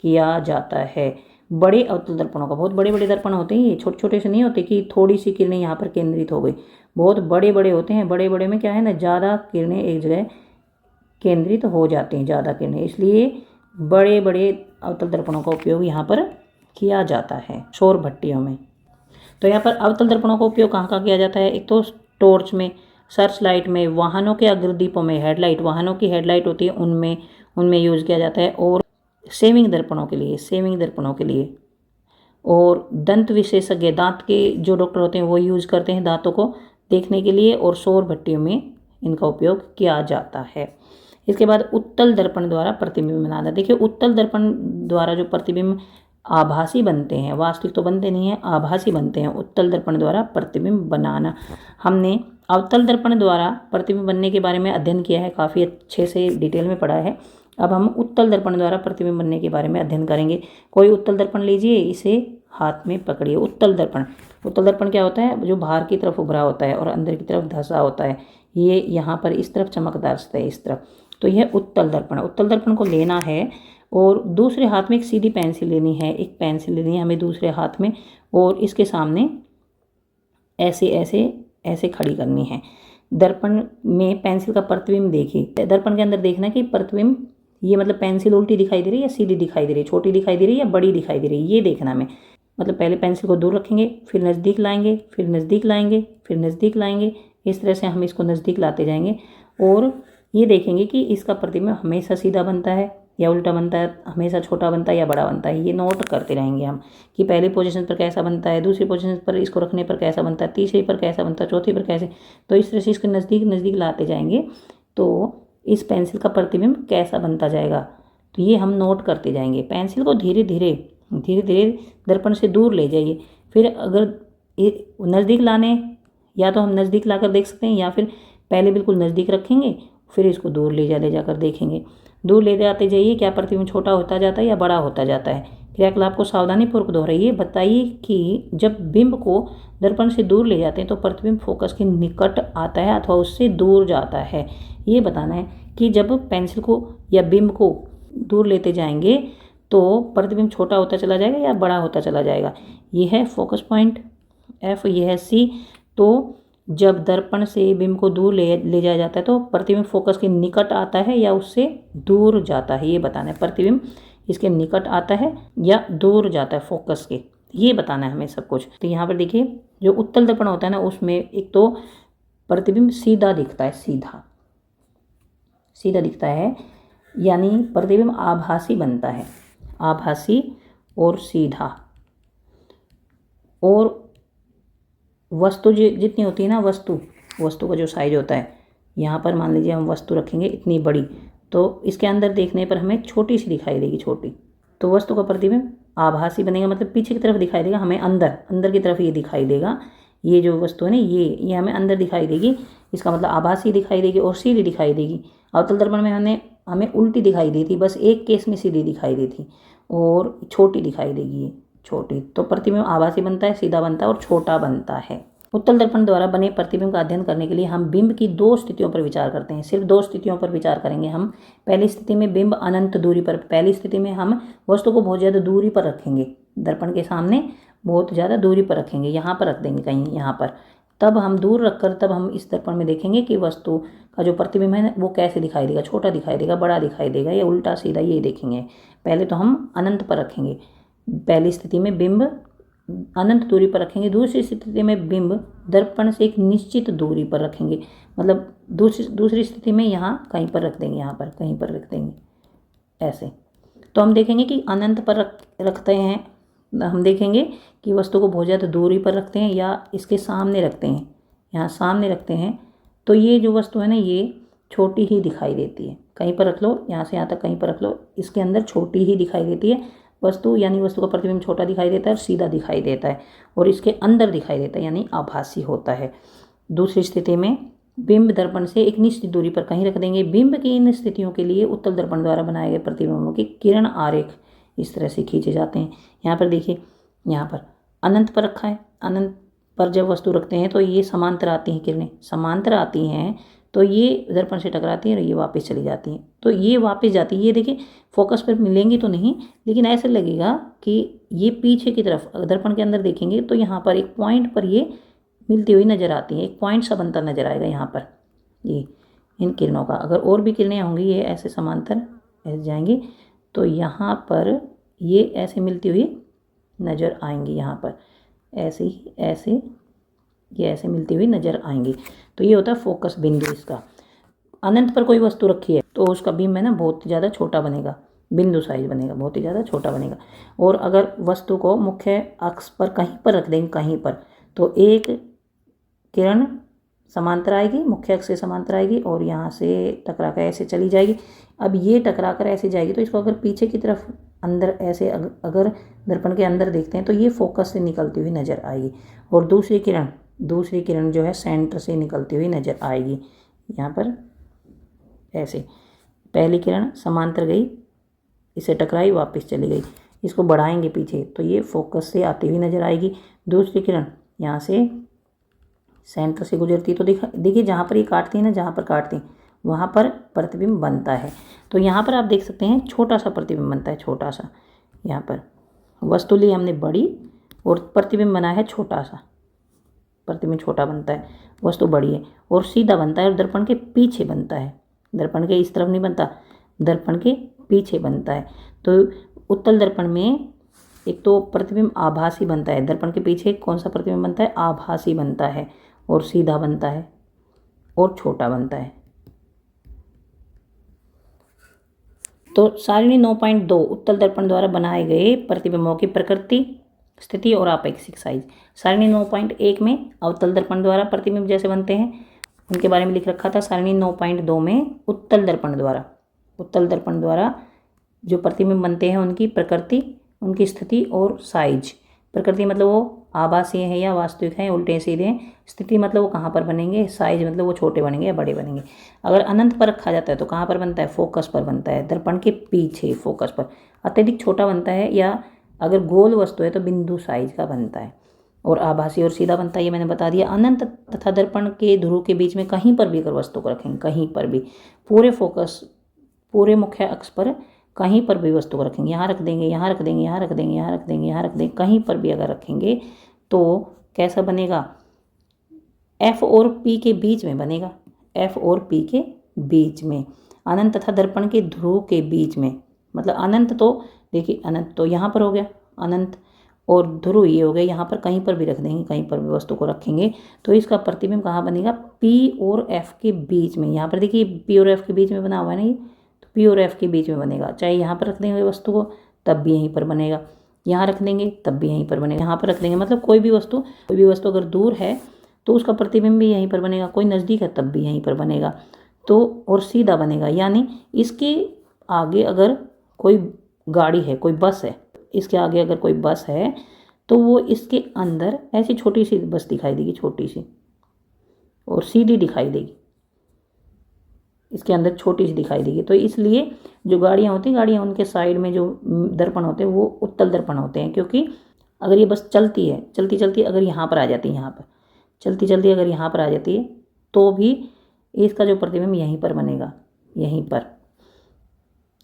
किया जाता है। बड़े अवतल दर्पणों का, बहुत बड़े बड़े दर्पण होते हैं, ये छोटे छोटे से नहीं होते कि थोड़ी सी किरणें यहाँ पर केंद्रित हो गई, बहुत बड़े बड़े होते हैं। बड़े बड़े में क्या है ना, ज़्यादा किरणें एक जगह केंद्रित हो जाती हैं, ज़्यादा किरणें, इसलिए बड़े बड़े अवतल दर्पणों का उपयोग यहाँ पर किया जाता है सौर भट्टियों में। तो यहाँ पर अवतल दर्पणों का उपयोग कहाँ किया जाता है? एक तो टॉर्च में, सर्च लाइट में, वाहनों के अग्रदीपों में, हेडलाइट, वाहनों की हेडलाइट होती है उनमें यूज़ किया जाता है, और सेविंग दर्पणों के लिए और दंत विशेषज्ञ, दांत के जो डॉक्टर होते हैं वो यूज़ करते हैं दांतों को देखने के लिए, और सौर भट्टियों में इनका उपयोग किया जाता है। इसके बाद उत्तल दर्पण द्वारा प्रतिबिंब बनाना। देखिए उत्तल दर्पण द्वारा जो प्रतिबिंब आभासी बनते हैं, वास्तविक तो बनते नहीं हैं, आभासी बनते हैं, उत्तल दर्पण द्वारा प्रतिबिंब बनाना। हमने अवतल दर्पण द्वारा प्रतिबिंब बनने के बारे में अध्ययन किया है, काफ़ी अच्छे से डिटेल में पढ़ा है। अब हम उत्तल दर्पण द्वारा प्रतिबिंब बनने के बारे में अध्ययन करेंगे। कोई उत्तल दर्पण लीजिए, इसे हाथ में पकड़िए। उत्तल दर्पण क्या होता है? जो बाहर की तरफ उभरा होता है और अंदर की तरफ धंसा होता है। ये यहाँ पर इस तरफ चमकदार सतह है, इस तरफ, तो यह उत्तल दर्पण है। उत्तल दर्पण को लेना है और दूसरे हाथ में एक सीधी पेंसिल लेनी है, एक पेंसिल लेनी है हमें दूसरे हाथ में, और इसके सामने ऐसे ऐसे ऐसे खड़ी करनी है। दर्पण में पेंसिल का प्रतिबिंब देखिए, दर्पण के अंदर देखना कि प्रतिबिंब, ये मतलब पेंसिल उल्टी दिखाई दे रही है या सीधी दिखाई दे रही है, छोटी दिखाई दे रही है या बड़ी दिखाई दे रही है, ये देखना हमें। मतलब पहले पेंसिल को दूर रखेंगे, फिर नज़दीक लाएंगे, फिर नज़दीक लाएंगे, फिर नज़दीक लाएंगे, इस तरह से हम इसको नज़दीक लाते जाएंगे, और ये देखेंगे कि इसका प्रतिबिंब हमेशा सीधा बनता है या उल्टा बनता है, हमेशा छोटा बनता है या बड़ा बनता है। ये नोट करते रहेंगे हम कि पहली पोजीशन पर कैसा बनता है, दूसरी पोजीशन पर इसको रखने पर कैसा बनता है, तीसरी पर कैसा बनता है, चौथी पर कैसे। तो इस तरह से इसके नज़दीक नज़दीक लाते जाएंगे तो इस पेंसिल का प्रतिबिंब कैसा बनता जाएगा, तो ये हम नोट करते जाएंगे। पेंसिल को धीरे धीरे दर्पण से दूर ले जाइए। फिर अगर नज़दीक लाने, या तो हम नज़दीक लाकर देख सकते हैं, या फिर पहले बिल्कुल नज़दीक रखेंगे, फिर इसको दूर ले जाकर देखेंगे। दूर ले जाते जाइए, क्या प्रतिबिंब छोटा होता जाता है या बड़ा होता जाता है। क्रियाकलाप को सावधानीपूर्वक दोहराइए। बताइए कि जब बिंब को दर्पण से दूर ले जाते हैं तो प्रतिबिंब फोकस के निकट आता है अथवा उससे दूर जाता है। ये बताना है कि जब पेंसिल को या बिंब को दूर लेते जाएंगे तो प्रतिबिंब छोटा होता चला जाएगा या बड़ा होता चला जाएगा। ये है फोकस पॉइंट F, ये है C। तो जब दर्पण से बिंब को दूर ले जाया जाता है तो प्रतिबिंब फोकस के निकट आता है या उससे दूर जाता है, ये बताना है। प्रतिबिंब इसके निकट आता है या दूर जाता है फोकस के, ये बताना है हमें सब कुछ। तो यहाँ पर देखिए जो उत्तल दर्पण होता है ना, उसमें एक तो प्रतिबिंब सीधा दिखता है, सीधा दिखता है, यानी प्रतिबिंब आभासी बनता है, आभासी और सीधा। और वस्तु जितनी होती है ना, वस्तु का जो साइज होता है, यहाँ पर मान लीजिए हम वस्तु रखेंगे इतनी बड़ी, तो इसके अंदर देखने पर हमें छोटी सी दिखाई देगी, छोटी। तो वस्तु का प्रतिबिंब आभासी बनेगा, मतलब पीछे की तरफ दिखाई देगा, हमें अंदर की तरफ ये दिखाई देगा। ये जो वस्तु है ना, ये हमें अंदर दिखाई देगी, इसका मतलब आभासी दिखाई देगी और सीधी दिखाई देगी। अवतल दर्पण में हमें उल्टी दिखाई दी थी, बस एक केस में सीधी दिखाई दी थी और छोटी दिखाई देगी, ये छोटी। तो प्रतिबिंब आभासी बनता है, सीधा बनता है और छोटा बनता है। उत्तल दर्पण द्वारा बने प्रतिबिंब का अध्ययन करने के लिए हम बिंब की 2 स्थितियों पर विचार करते हैं। सिर्फ 2 स्थितियों पर विचार करेंगे हम। पहली स्थिति में बिंब अनंत दूरी पर, पहली स्थिति में हम वस्तु को बहुत ज़्यादा दूरी पर रखेंगे, दर्पण के सामने बहुत ज़्यादा दूरी पर रखेंगे, यहाँ पर रख देंगे कहीं यहाँ पर। तब हम दूर रखकर तब हम इस दर्पण में देखेंगे कि वस्तु का जो प्रतिबिंब है वो कैसे दिखाई देगा, छोटा दिखाई देगा, बड़ा दिखाई देगा या उल्टा सीधा, ये देखेंगे। पहले तो हम अनंत पर रखेंगे, पहली स्थिति में बिंब अनंत दूरी पर रखेंगे। दूसरी स्थिति में बिंब दर्पण से एक निश्चित दूरी पर रखेंगे, मतलब दूसरी स्थिति में यहाँ कहीं पर रख देंगे, यहाँ पर कहीं पर रख देंगे ऐसे। तो हम देखेंगे कि अनंत पर रखते हैं, हम देखेंगे कि वस्तु को बहुत ज़्यादा दूरी पर रखते हैं या इसके सामने रखते हैं, यहाँ सामने रखते हैं, तो ये जो वस्तु है ना, ये छोटी ही दिखाई देती है। कहीं पर रख लो, यहाँ से यहाँ तक कहीं पर रख लो, इसके अंदर छोटी ही दिखाई देती है वस्तु, यानी वस्तु का प्रतिबिंब छोटा दिखाई देता है और सीधा दिखाई देता है और इसके अंदर दिखाई देता है, यानी आभासी होता है। दूसरी स्थिति में बिंब दर्पण से एक निश्चित दूरी पर कहीं रख देंगे। बिंब की इन स्थितियों के लिए उत्तल दर्पण द्वारा बनाए गए प्रतिबिंबों के किरण आरेख इस तरह से खींचे जाते हैं। यहाँ पर देखिए, यहाँ पर अनंत पर रखा है, अनंत पर जब वस्तु रखते हैं तो ये समांतर आती हैं, किरणें समांतर आती हैं, तो ये दर्पण से टकराती हैं और ये वापस चली जाती हैं, तो ये वापस जाती है। ये देखिए फोकस पर मिलेंगी तो नहीं, लेकिन ऐसा लगेगा कि ये पीछे की तरफ दर्पण के अंदर देखेंगे तो यहाँ पर एक पॉइंट पर ये मिलती हुई नज़र आती है, एक पॉइंट सा बनता नजर आएगा यहाँ पर ये इन किरणों का। अगर और भी किरणें होंगी ये ऐसे समांतर ऐसे जाएंगी तो यहाँ पर ये ऐसे मिलती हुई नज़र आएंगी, यहाँ पर ऐसे ही ऐसे ये ऐसे मिलती हुई नज़र आएंगी। तो ये होता है फोकस बिंदु इसका। अनंत पर कोई वस्तु रखी है तो उसका बीम है ना बहुत ज़्यादा छोटा बनेगा, बिंदु साइज बनेगा, बहुत ही ज़्यादा छोटा बनेगा। और अगर वस्तु को मुख्य अक्ष पर कहीं पर रख देंगे, कहीं पर, तो एक किरण समांतर आएगी, मुख्य अक्ष से समांतर आएगी और यहाँ से टकरा कर ऐसे चली जाएगी। अब ये टकरा कर ऐसे जाएगी तो इसको अगर पीछे की तरफ अंदर ऐसे अगर दर्पण के अंदर देखते हैं तो ये फोकस से निकलती हुई नज़र आएगी। और दूसरी किरण जो है सेंटर से निकलती हुई नज़र आएगी। यहाँ पर ऐसे पहली किरण समांतर गई, इसे टकराई, वापस चली गई। इसको बढ़ाएंगे पीछे तो ये फोकस से आती हुई नज़र आएगी। दूसरी किरण यहाँ से सेंटर से गुजरती है तो देखिए जहाँ पर ये काटती है ना, जहाँ पर काटती है वहाँ पर प्रतिबिंब बनता है। तो यहाँ पर आप देख सकते हैं छोटा सा प्रतिबिंब बनता है, छोटा सा। यहाँ पर वस्तु ली हमने बड़ी और प्रतिबिंब बना है छोटा सा, प्रतिबिंब छोटा बनता है, वस्तु बड़ी है और सीधा बनता है और दर्पण के पीछे बनता है। दर्पण के इस तरफ नहीं बनता, दर्पण के पीछे बनता है। तो उत्तल दर्पण में एक तो प्रतिबिंब आभासी बनता है, दर्पण के पीछे कौन सा प्रतिबिंब बनता है, आभासी बनता है और सीधा बनता है और छोटा बनता है। तो सारिणी 9.2 उत्तल दर्पण द्वारा बनाए गए प्रतिबिंबों की प्रकृति, स्थिति और आपेक्षिक साइज। सारिणी 9.1 में अवतल दर्पण द्वारा प्रतिबिंब जैसे बनते हैं उनके बारे में लिख रखा था। सारिणी 9.2 में उत्तल दर्पण द्वारा जो प्रतिबिंब बनते हैं उनकी प्रकृति, उनकी स्थिति और साइज। प्रकृति मतलब वो आभासी है या वास्तविक है, उल्टे सीधे हैं। स्थिति मतलब वो कहाँ पर बनेंगे, साइज मतलब वो छोटे बनेंगे या बड़े बनेंगे। अगर अनंत पर रखा जाता है तो कहाँ पर बनता है, फोकस पर बनता है, दर्पण के पीछे फोकस पर। अत्यधिक छोटा बनता है या अगर गोल वस्तु है तो बिंदु साइज का बनता है और आभासी और सीधा बनता है, ये मैंने बता दिया। अनंत तथा दर्पण के ध्रुव के बीच में कहीं पर भी अगर वस्तु को रखेंगे, कहीं पर भी, पूरे फोकस, पूरे मुख्य अक्ष पर कहीं पर भी वस्तु को रखेंगे, यहाँ रख देंगे, यहाँ रख देंगे, यहाँ रख देंगे, यहाँ रख देंगे, यहाँ रख देंगे, कहीं पर भी अगर रखेंगे तो कैसा बनेगा, F और P के बीच में बनेगा, F और P के बीच में। अनंत तथा दर्पण के ध्रुव के बीच में, मतलब अनंत तो देखिए, अनंत तो यहाँ पर हो गया, अनंत और ध्रुव ये हो गए, यहाँ पर कहीं पर भी रख देंगे, कहीं पर भी वस्तु को रखेंगे तो इसका प्रतिबिंब कहाँ बनेगा, P और F के बीच में। यहाँ पर देखिए P और F के बीच में बना हुआ है ना, ये तो P और F के बीच में बनेगा। चाहे यहाँ पर रख देंगे वस्तु को तब भी यहीं पर बनेगा, यहाँ रख देंगे तब भी यहीं पर बनेगा, यहाँ पर रख देंगे, मतलब कोई भी वस्तु अगर दूर है तो उसका प्रतिबिंब भी यहीं पर बनेगा, कोई नज़दीक है तब भी यहीं पर बनेगा। तो और सीधा बनेगा, यानी इसके आगे अगर कोई गाड़ी है, कोई बस है, इसके आगे अगर कोई बस है तो वो इसके अंदर ऐसी छोटी सी बस दिखाई देगी, छोटी सी और सीधी दिखाई देगी, इसके अंदर छोटी सी दिखाई देगी। तो इसलिए जो गाड़ियाँ होती हैं, गाड़ियाँ उनके साइड में जो दर्पण होते हैं वो उत्तल दर्पण होते हैं, क्योंकि अगर ये बस चलती है, चलती अगर यहाँ पर आ जाती है, यहाँ पर चलती अगर यहाँ पर आ जाती है तो भी इसका जो प्रतिबिंब यहीं पर बनेगा, यहीं पर।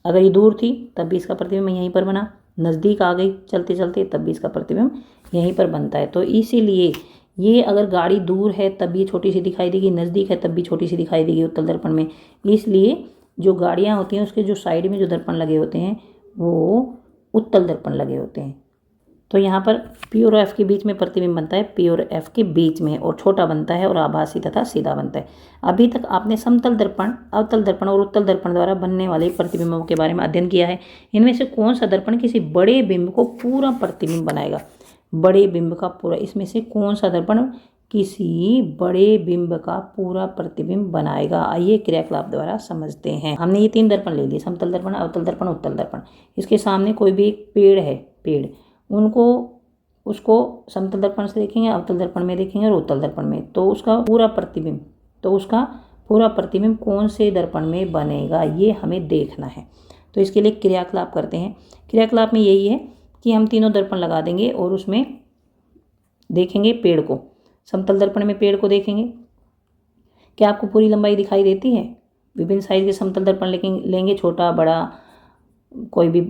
अगर ये दूर थी तब भी इसका प्रतिबिंब यहीं पर बना, नज़दीक आ गई चलते तब भी इसका प्रतिबिंब यहीं पर बनता है। तो इसीलिए ये अगर गाड़ी दूर है तब ये छोटी सी दिखाई देगी, नज़दीक है तब भी छोटी सी दिखाई देगी उत्तल दर्पण में। इसलिए जो गाड़ियाँ होती हैं उसके जो साइड में जो दर्पण लगे होते हैं वो उत्तल दर्पण लगे होते हैं। तो यहाँ पर P और F के बीच में प्रतिबिंब बनता है, P और F के बीच में, और छोटा बनता है और आभासी तथा सीधा बनता है। अभी तक आपने समतल दर्पण, अवतल दर्पण और उत्तल दर्पण द्वारा बनने वाले प्रतिबिंबों के बारे में अध्ययन किया है। इनमें से कौन सा दर्पण किसी बड़े बिंब को पूरा प्रतिबिंब बनाएगा, बड़े बिंब का पूरा, इसमें से कौन सा दर्पण किसी बड़े बिंब का पूरा प्रतिबिंब बनाएगा? आइए क्रियाकलाप द्वारा समझते हैं। हमने ये 3 दर्पण ले लिए, समतल दर्पण, अवतल दर्पण, उत्तल दर्पण। इसके सामने कोई भी एक पेड़ है, पेड़, उसको समतल दर्पण से देखेंगे, अवतल दर्पण में देखेंगे और उत्तल दर्पण में, तो उसका पूरा प्रतिबिंब कौन से दर्पण में बनेगा ये हमें देखना है। तो इसके लिए क्रियाकलाप करते हैं। क्रियाकलाप में यही है कि हम तीनों दर्पण लगा देंगे और उसमें देखेंगे पेड़ को। समतल दर्पण में पेड़ को देखेंगे, क्या आपको पूरी लंबाई दिखाई देती है? विभिन्न साइज के समतल दर्पण लेंगे, छोटा बड़ा, कोई भी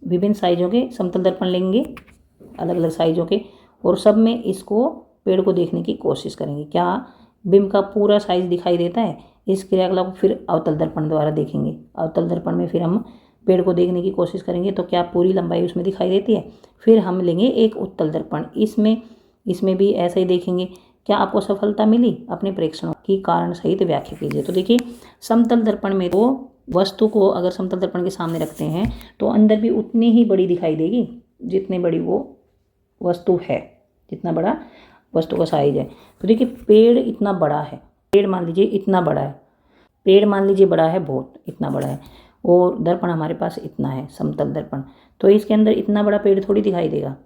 विभिन्न साइजों के समतल दर्पण लेंगे, अलग अलग साइजों के, और सब में इसको पेड़ को देखने की कोशिश करेंगे, क्या बिंब का पूरा साइज दिखाई देता है। इस क्रियाकलाप को फिर अवतल दर्पण द्वारा देखेंगे। अवतल दर्पण में फिर हम पेड़ को देखने की कोशिश करेंगे तो क्या पूरी लंबाई उसमें दिखाई देती है। फिर हम लेंगे एक उत्तल दर्पण, इसमें भी ऐसा ही देखेंगे। क्या आपको सफलता मिली? अपने प्रेक्षणों की कारण सहित व्याख्या कीजिए। तो देखिए समतल दर्पण में तो वस्तु को अगर समतल दर्पण के सामने रखते हैं तो अंदर भी उतनी ही बड़ी दिखाई देगी जितनी बड़ी वो वस्तु है, जितना बड़ा वस्तु का साइज है। तो देखिए पेड़ इतना बड़ा है, पेड़ मान लीजिए इतना बड़ा है, पेड़ मान लीजिए बड़ा है बहुत, इतना बड़ा है, और दर्पण हमारे पास इतना है समतल दर्पण। तो इसके अंदर इतना बड़ा पेड़ थोड़ी दिखाई देगा,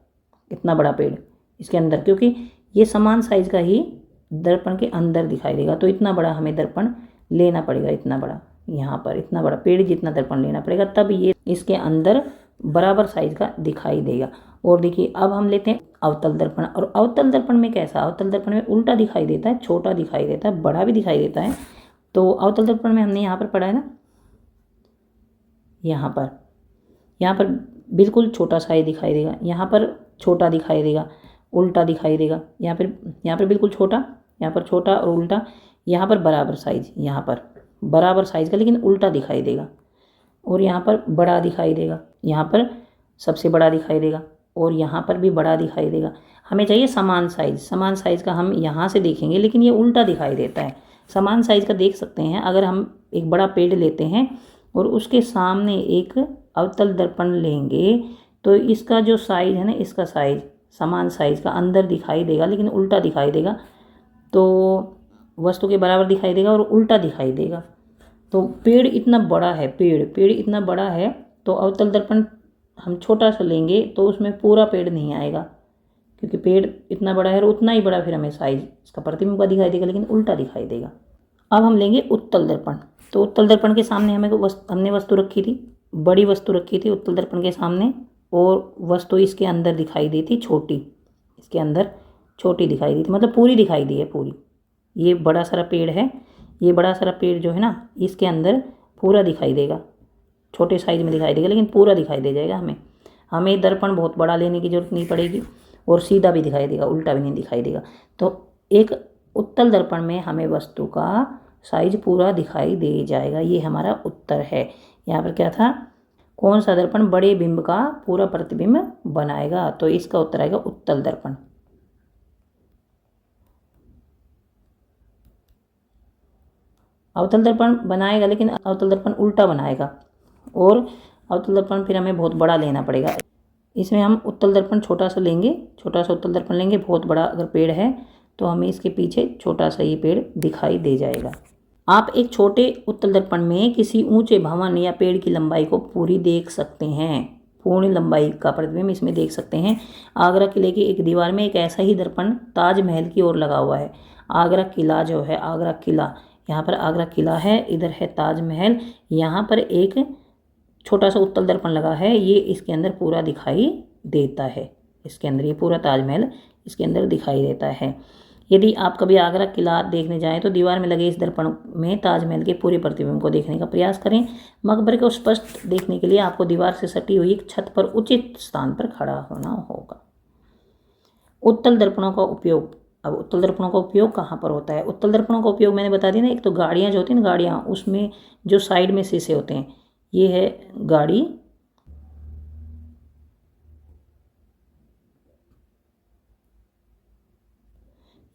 इतना बड़ा पेड़ इसके अंदर, क्योंकि ये समान साइज का ही दर्पण के अंदर दिखाई देगा। तो इतना बड़ा हमें दर्पण लेना पड़ेगा, इतना बड़ा, यहाँ पर इतना बड़ा पेड़ जितना दर्पण लेना पड़ेगा, तब ये इसके अंदर बराबर साइज का दिखाई देगा। और देखिए अब हम लेते हैं अवतल दर्पण। और अवतल दर्पण में कैसा? अवतल दर्पण में उल्टा दिखाई देता है, छोटा दिखाई देता है, बड़ा भी दिखाई देता है। तो अवतल दर्पण में हमने यहाँ पर पढ़ा है ना, यहाँ पर बिल्कुल छोटा साइज दिखाई देगा, यहाँ पर छोटा दिखाई देगा, उल्टा दिखाई देगा, यहाँ पर बिल्कुल छोटा, यहाँ पर छोटा और उल्टा, यहाँ पर बराबर साइज, यहाँ पर बराबर साइज का लेकिन उल्टा दिखाई देगा, और यहाँ पर बड़ा दिखाई देगा, यहाँ पर सबसे बड़ा दिखाई देगा, और यहाँ पर भी बड़ा दिखाई देगा। हमें चाहिए समान साइज का हम यहाँ से देखेंगे, लेकिन ये उल्टा दिखाई देता है। समान साइज का देख सकते हैं अगर हम एक बड़ा पेड़ लेते हैं और उसके सामने एक अवतल दर्पण लेंगे तो इसका जो साइज है ना, इसका साइज समान साइज का अंदर दिखाई देगा लेकिन उल्टा दिखाई देगा। तो वस्तु के बराबर दिखाई देगा और उल्टा दिखाई देगा। तो पेड़ इतना बड़ा है, पेड़ इतना बड़ा है, तो अवतल दर्पण हम छोटा सा लेंगे तो उसमें पूरा पेड़ नहीं आएगा, क्योंकि पेड़ इतना बड़ा है और उतना ही बड़ा फिर हमें साइज इसका प्रतिबिंब का दिखाई देगा लेकिन उल्टा दिखाई देगा। अब हम लेंगे उत्तल दर्पण। तो उत्तल दर्पण के सामने हमने वस्तु रखी थी, बड़ी वस्तु रखी थी उत्तल दर्पण के सामने, और वस्तु इसके अंदर दिखाई दी थी छोटी, इसके अंदर छोटी दिखाई दी थी, मतलब पूरी दिखाई दी है पूरी। ये बड़ा सारा पेड़ है, ये बड़ा सारा पेड़ जो है ना, इसके अंदर पूरा दिखाई देगा, छोटे साइज में दिखाई देगा लेकिन पूरा दिखाई दे जाएगा। हमें दर्पण बहुत बड़ा लेने की जरूरत नहीं पड़ेगी, और सीधा भी दिखाई देगा, उल्टा भी नहीं दिखाई देगा। तो एक उत्तल दर्पण में हमें वस्तु का साइज पूरा दिखाई दे जाएगा। ये हमारा उत्तर है। यहाँ पर क्या था, कौन सा दर्पण बड़े बिंब का पूरा प्रतिबिंब बनाएगा? तो इसका उत्तर आएगा उत्तल दर्पण। अवतल दर्पण बनाएगा लेकिन अवतल दर्पण उल्टा बनाएगा, और अवतल दर्पण फिर हमें बहुत बड़ा लेना पड़ेगा। इसमें हम उत्तल दर्पण छोटा सा लेंगे, छोटा सा उत्तल दर्पण लेंगे। बहुत बड़ा अगर पेड़ है तो हमें इसके पीछे छोटा सा ये पेड़ दिखाई दे जाएगा। आप एक छोटे उत्तल दर्पण में किसी ऊंचे भवन या पेड़ की लंबाई को पूरी देख सकते हैं, पूर्ण लंबाई का प्रतिबिंब इसमें देख सकते हैं। आगरा किले की एक दीवार में एक ऐसा ही दर्पण ताजमहल की ओर लगा हुआ है। आगरा किला जो है, आगरा किला, यहाँ पर आगरा किला है, इधर है ताजमहल। यहाँ पर एक छोटा सा उत्तल दर्पण लगा है, ये इसके अंदर पूरा दिखाई देता है, इसके अंदर ये पूरा ताजमहल इसके अंदर दिखाई देता है। यदि आप कभी आगरा किला देखने जाएं तो दीवार में लगे इस दर्पण में ताजमहल के पूरे प्रतिबिंब को देखने का प्रयास करें। मकबरे को स्पष्ट देखने के लिए आपको दीवार से सटी हुई एक छत पर उचित स्थान पर खड़ा होना होगा। उत्तल दर्पणों का उपयोग। अब उत्तल दर्पणों का उपयोग कहाँ पर होता है? उत्तल दर्पणों का उपयोग मैंने बता दिया ना, एक तो गाड़ियाँ जो होती हैं ना, गाड़ियाँ, उसमें जो साइड में शीशे होते हैं, ये है गाड़ी,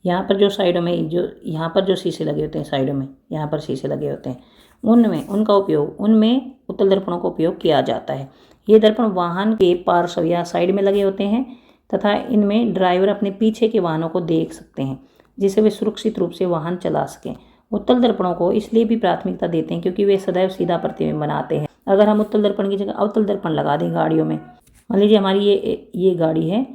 यहाँ पर जो साइडों में यहाँ पर जो शीशे लगे होते हैं, साइडों में यहाँ पर शीशे लगे होते हैं, उनमें उत्तल दर्पणों का उपयोग किया जाता है। ये दर्पण वाहन के पार्श्व या साइड में लगे होते हैं तथा इनमें ड्राइवर अपने पीछे के वाहनों को देख सकते हैं, जिससे वे सुरक्षित रूप से वाहन चला सकें। उत्तल दर्पणों को इसलिए भी प्राथमिकता देते हैं क्योंकि वे सदैव सीधा प्रतिबिंब बनाते हैं। अगर हम उत्तल दर्पण की जगह अवतल दर्पण लगा दें गाड़ियों में, मान लीजिए हमारी ये गाड़ी है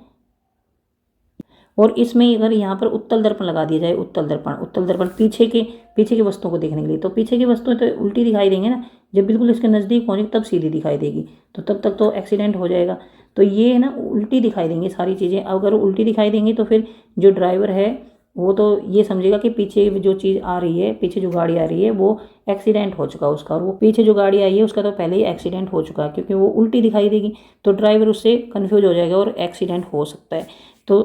और इसमें अगर यहाँ पर उत्तल दर्पण लगा दिया जाए, उत्तल दर्पण पीछे की वस्तुओं को देखने के लिए, तो पीछे की वस्तुएं तो उल्टी दिखाई देंगे ना, जब बिल्कुल इसके नज़दीक पहुँचे तब सीधी दिखाई देगी, तो तब तक तो एक्सीडेंट हो जाएगा। तो ये है ना, उल्टी दिखाई देंगी सारी चीज़ें। अगर उल्टी दिखाई देंगी तो फिर जो ड्राइवर है वो तो ये समझेगा कि पीछे जो चीज़ आ रही है, पीछे जो गाड़ी आ रही है वो एक्सीडेंट हो चुका उसका, और वो पीछे जो गाड़ी आई है उसका तो पहले ही एक्सीडेंट हो चुका है, क्योंकि वो उल्टी दिखाई देगी तो ड्राइवर उससे कन्फ्यूज हो जाएगा और एक्सीडेंट हो सकता है। तो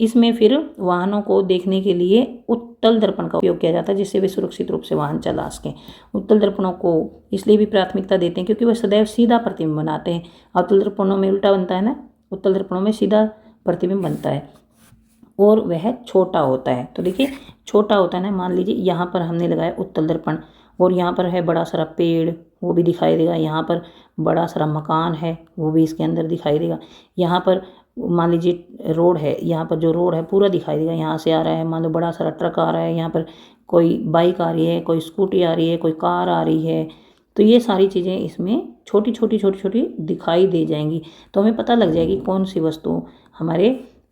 इसमें फिर वाहनों को देखने के लिए उत्तल दर्पण का उपयोग किया जाता है, जिससे वे सुरक्षित रूप से वाहन चला सकें। उत्तल दर्पणों को इसलिए भी प्राथमिकता देते हैं क्योंकि वह सदैव सीधा प्रतिबिंब बनाते हैं। अवतल दर्पणों में उल्टा बनता है ना, उत्तल दर्पणों में सीधा प्रतिबिंब बनता है और वह छोटा होता है। तो देखिए छोटा होता है ना, मान लीजिए यहाँ पर हमने लगाया उत्तल दर्पण और यहाँ पर है बड़ा सारा पेड़, वो भी दिखाई देगा। यहाँ पर बड़ा सारा मकान है, वो भी इसके अंदर दिखाई देगा। यहाँ पर मान लीजिए रोड है, यहाँ पर जो रोड है पूरा दिखाई देगा। यहाँ से आ रहा है, मान लो बड़ा सारा ट्रक आ रहा है, यहाँ पर कोई बाइक आ रही है, कोई स्कूटी आ रही है, कोई कार आ रही है। तो ये सारी चीज़ें इसमें छोटी छोटी दिखाई दे जाएंगी। तो हमें पता लग जाएगी कौन सी वस्तु हमारे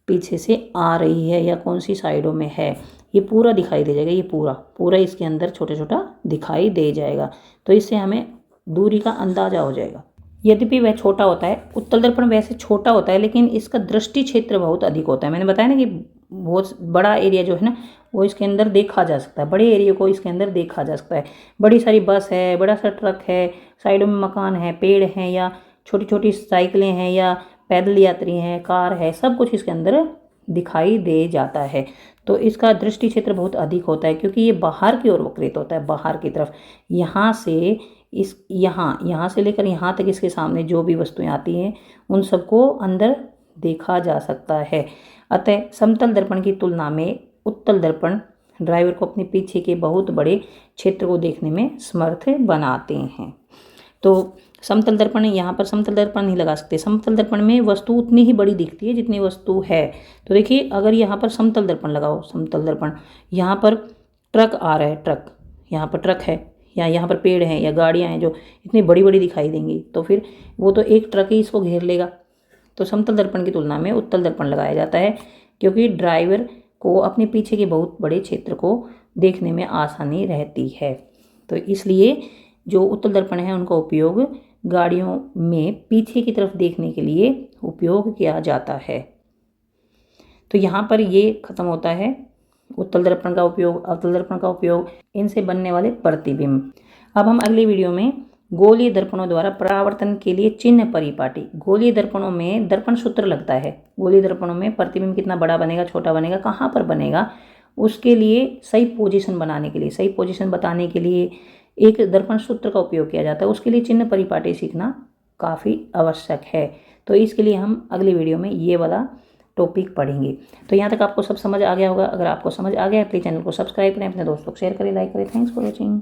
पीछे से आ रही है या कौन सी साइडों में है। ये पूरा दिखाई दे जाएगा, ये पूरा इसके अंदर छोटा छोटा दिखाई दे जाएगा। तो इससे हमें दूरी का अंदाजा हो जाएगा। यद्यपि वह छोटा होता है, उत्तल दर्पण वैसे छोटा होता है, लेकिन इसका दृष्टि क्षेत्र बहुत अधिक होता है। मैंने बताया ना कि बहुत बड़ा एरिया जो है ना वो इसके अंदर देखा जा सकता है, बड़े एरिया को इसके अंदर देखा जा सकता है। बड़ी सारी बस है, बड़ा सा ट्रक है, साइडों में मकान है, पेड़ हैं या छोटी छोटी साइकिलें हैं या पैदल यात्री हैं, कार है, सब कुछ इसके अंदर दिखाई दे जाता है। तो इसका दृष्टि क्षेत्र बहुत अधिक होता है क्योंकि ये बाहर की ओर वक्रित होता है, बाहर की तरफ। यहाँ से यहाँ से लेकर यहाँ तक इसके सामने जो भी वस्तुएं आती हैं उन सबको अंदर देखा जा सकता है। अतः समतल दर्पण की तुलना में उत्तल दर्पण ड्राइवर को अपने पीछे के बहुत बड़े क्षेत्र को देखने में समर्थ बनाते हैं। तो समतल दर्पण, यहाँ पर समतल दर्पण नहीं लगा सकते। समतल दर्पण में वस्तु उतनी ही बड़ी दिखती है जितनी वस्तु है। तो देखिए अगर यहाँ पर समतल दर्पण लगाओ, समतल दर्पण, यहाँ पर ट्रक आ रहा है, ट्रक, यहाँ पर ट्रक है या यहाँ पर पेड़ हैं या गाड़ियाँ हैं जो इतनी बड़ी बड़ी दिखाई देंगी, तो फिर वो तो एक ट्रक ही इसको घेर लेगा। तो समतल दर्पण की तुलना में उत्तल दर्पण लगाया जाता है क्योंकि ड्राइवर को अपने पीछे के बहुत बड़े क्षेत्र को देखने में आसानी रहती है। तो इसलिए जो उत्तल दर्पण है उनका उपयोग गाड़ियों में पीछे की तरफ देखने के लिए उपयोग किया जाता है। तो यहाँ पर ये खत्म होता है उत्तल दर्पण का उपयोग, अवतल दर्पण का उपयोग, इनसे बनने वाले प्रतिबिंब। अब हम अगले वीडियो में गोलीय दर्पणों द्वारा परावर्तन के लिए चिन्ह परिपाटी। गोलीय दर्पणों में दर्पण सूत्र लगता है। गोलीय दर्पणों में प्रतिबिंब कितना बड़ा बनेगा, छोटा बनेगा, कहाँ पर बनेगा, उसके लिए सही पोजीशन बनाने के लिए, सही पोजीशन बताने के लिए एक दर्पण सूत्र का उपयोग किया जाता है। उसके लिए चिन्ह परिपाटी सीखना काफ़ी आवश्यक है। तो इसके लिए हम अगले वीडियो में ये वाला टॉपिक पढ़ेंगे। तो यहाँ तक आपको सब समझ आ गया होगा। अगर आपको समझ आ गया है प्लीज़ चैनल को सब्सक्राइब करें, अपने दोस्तों को शेयर करें, लाइक करें। Thanks for watching.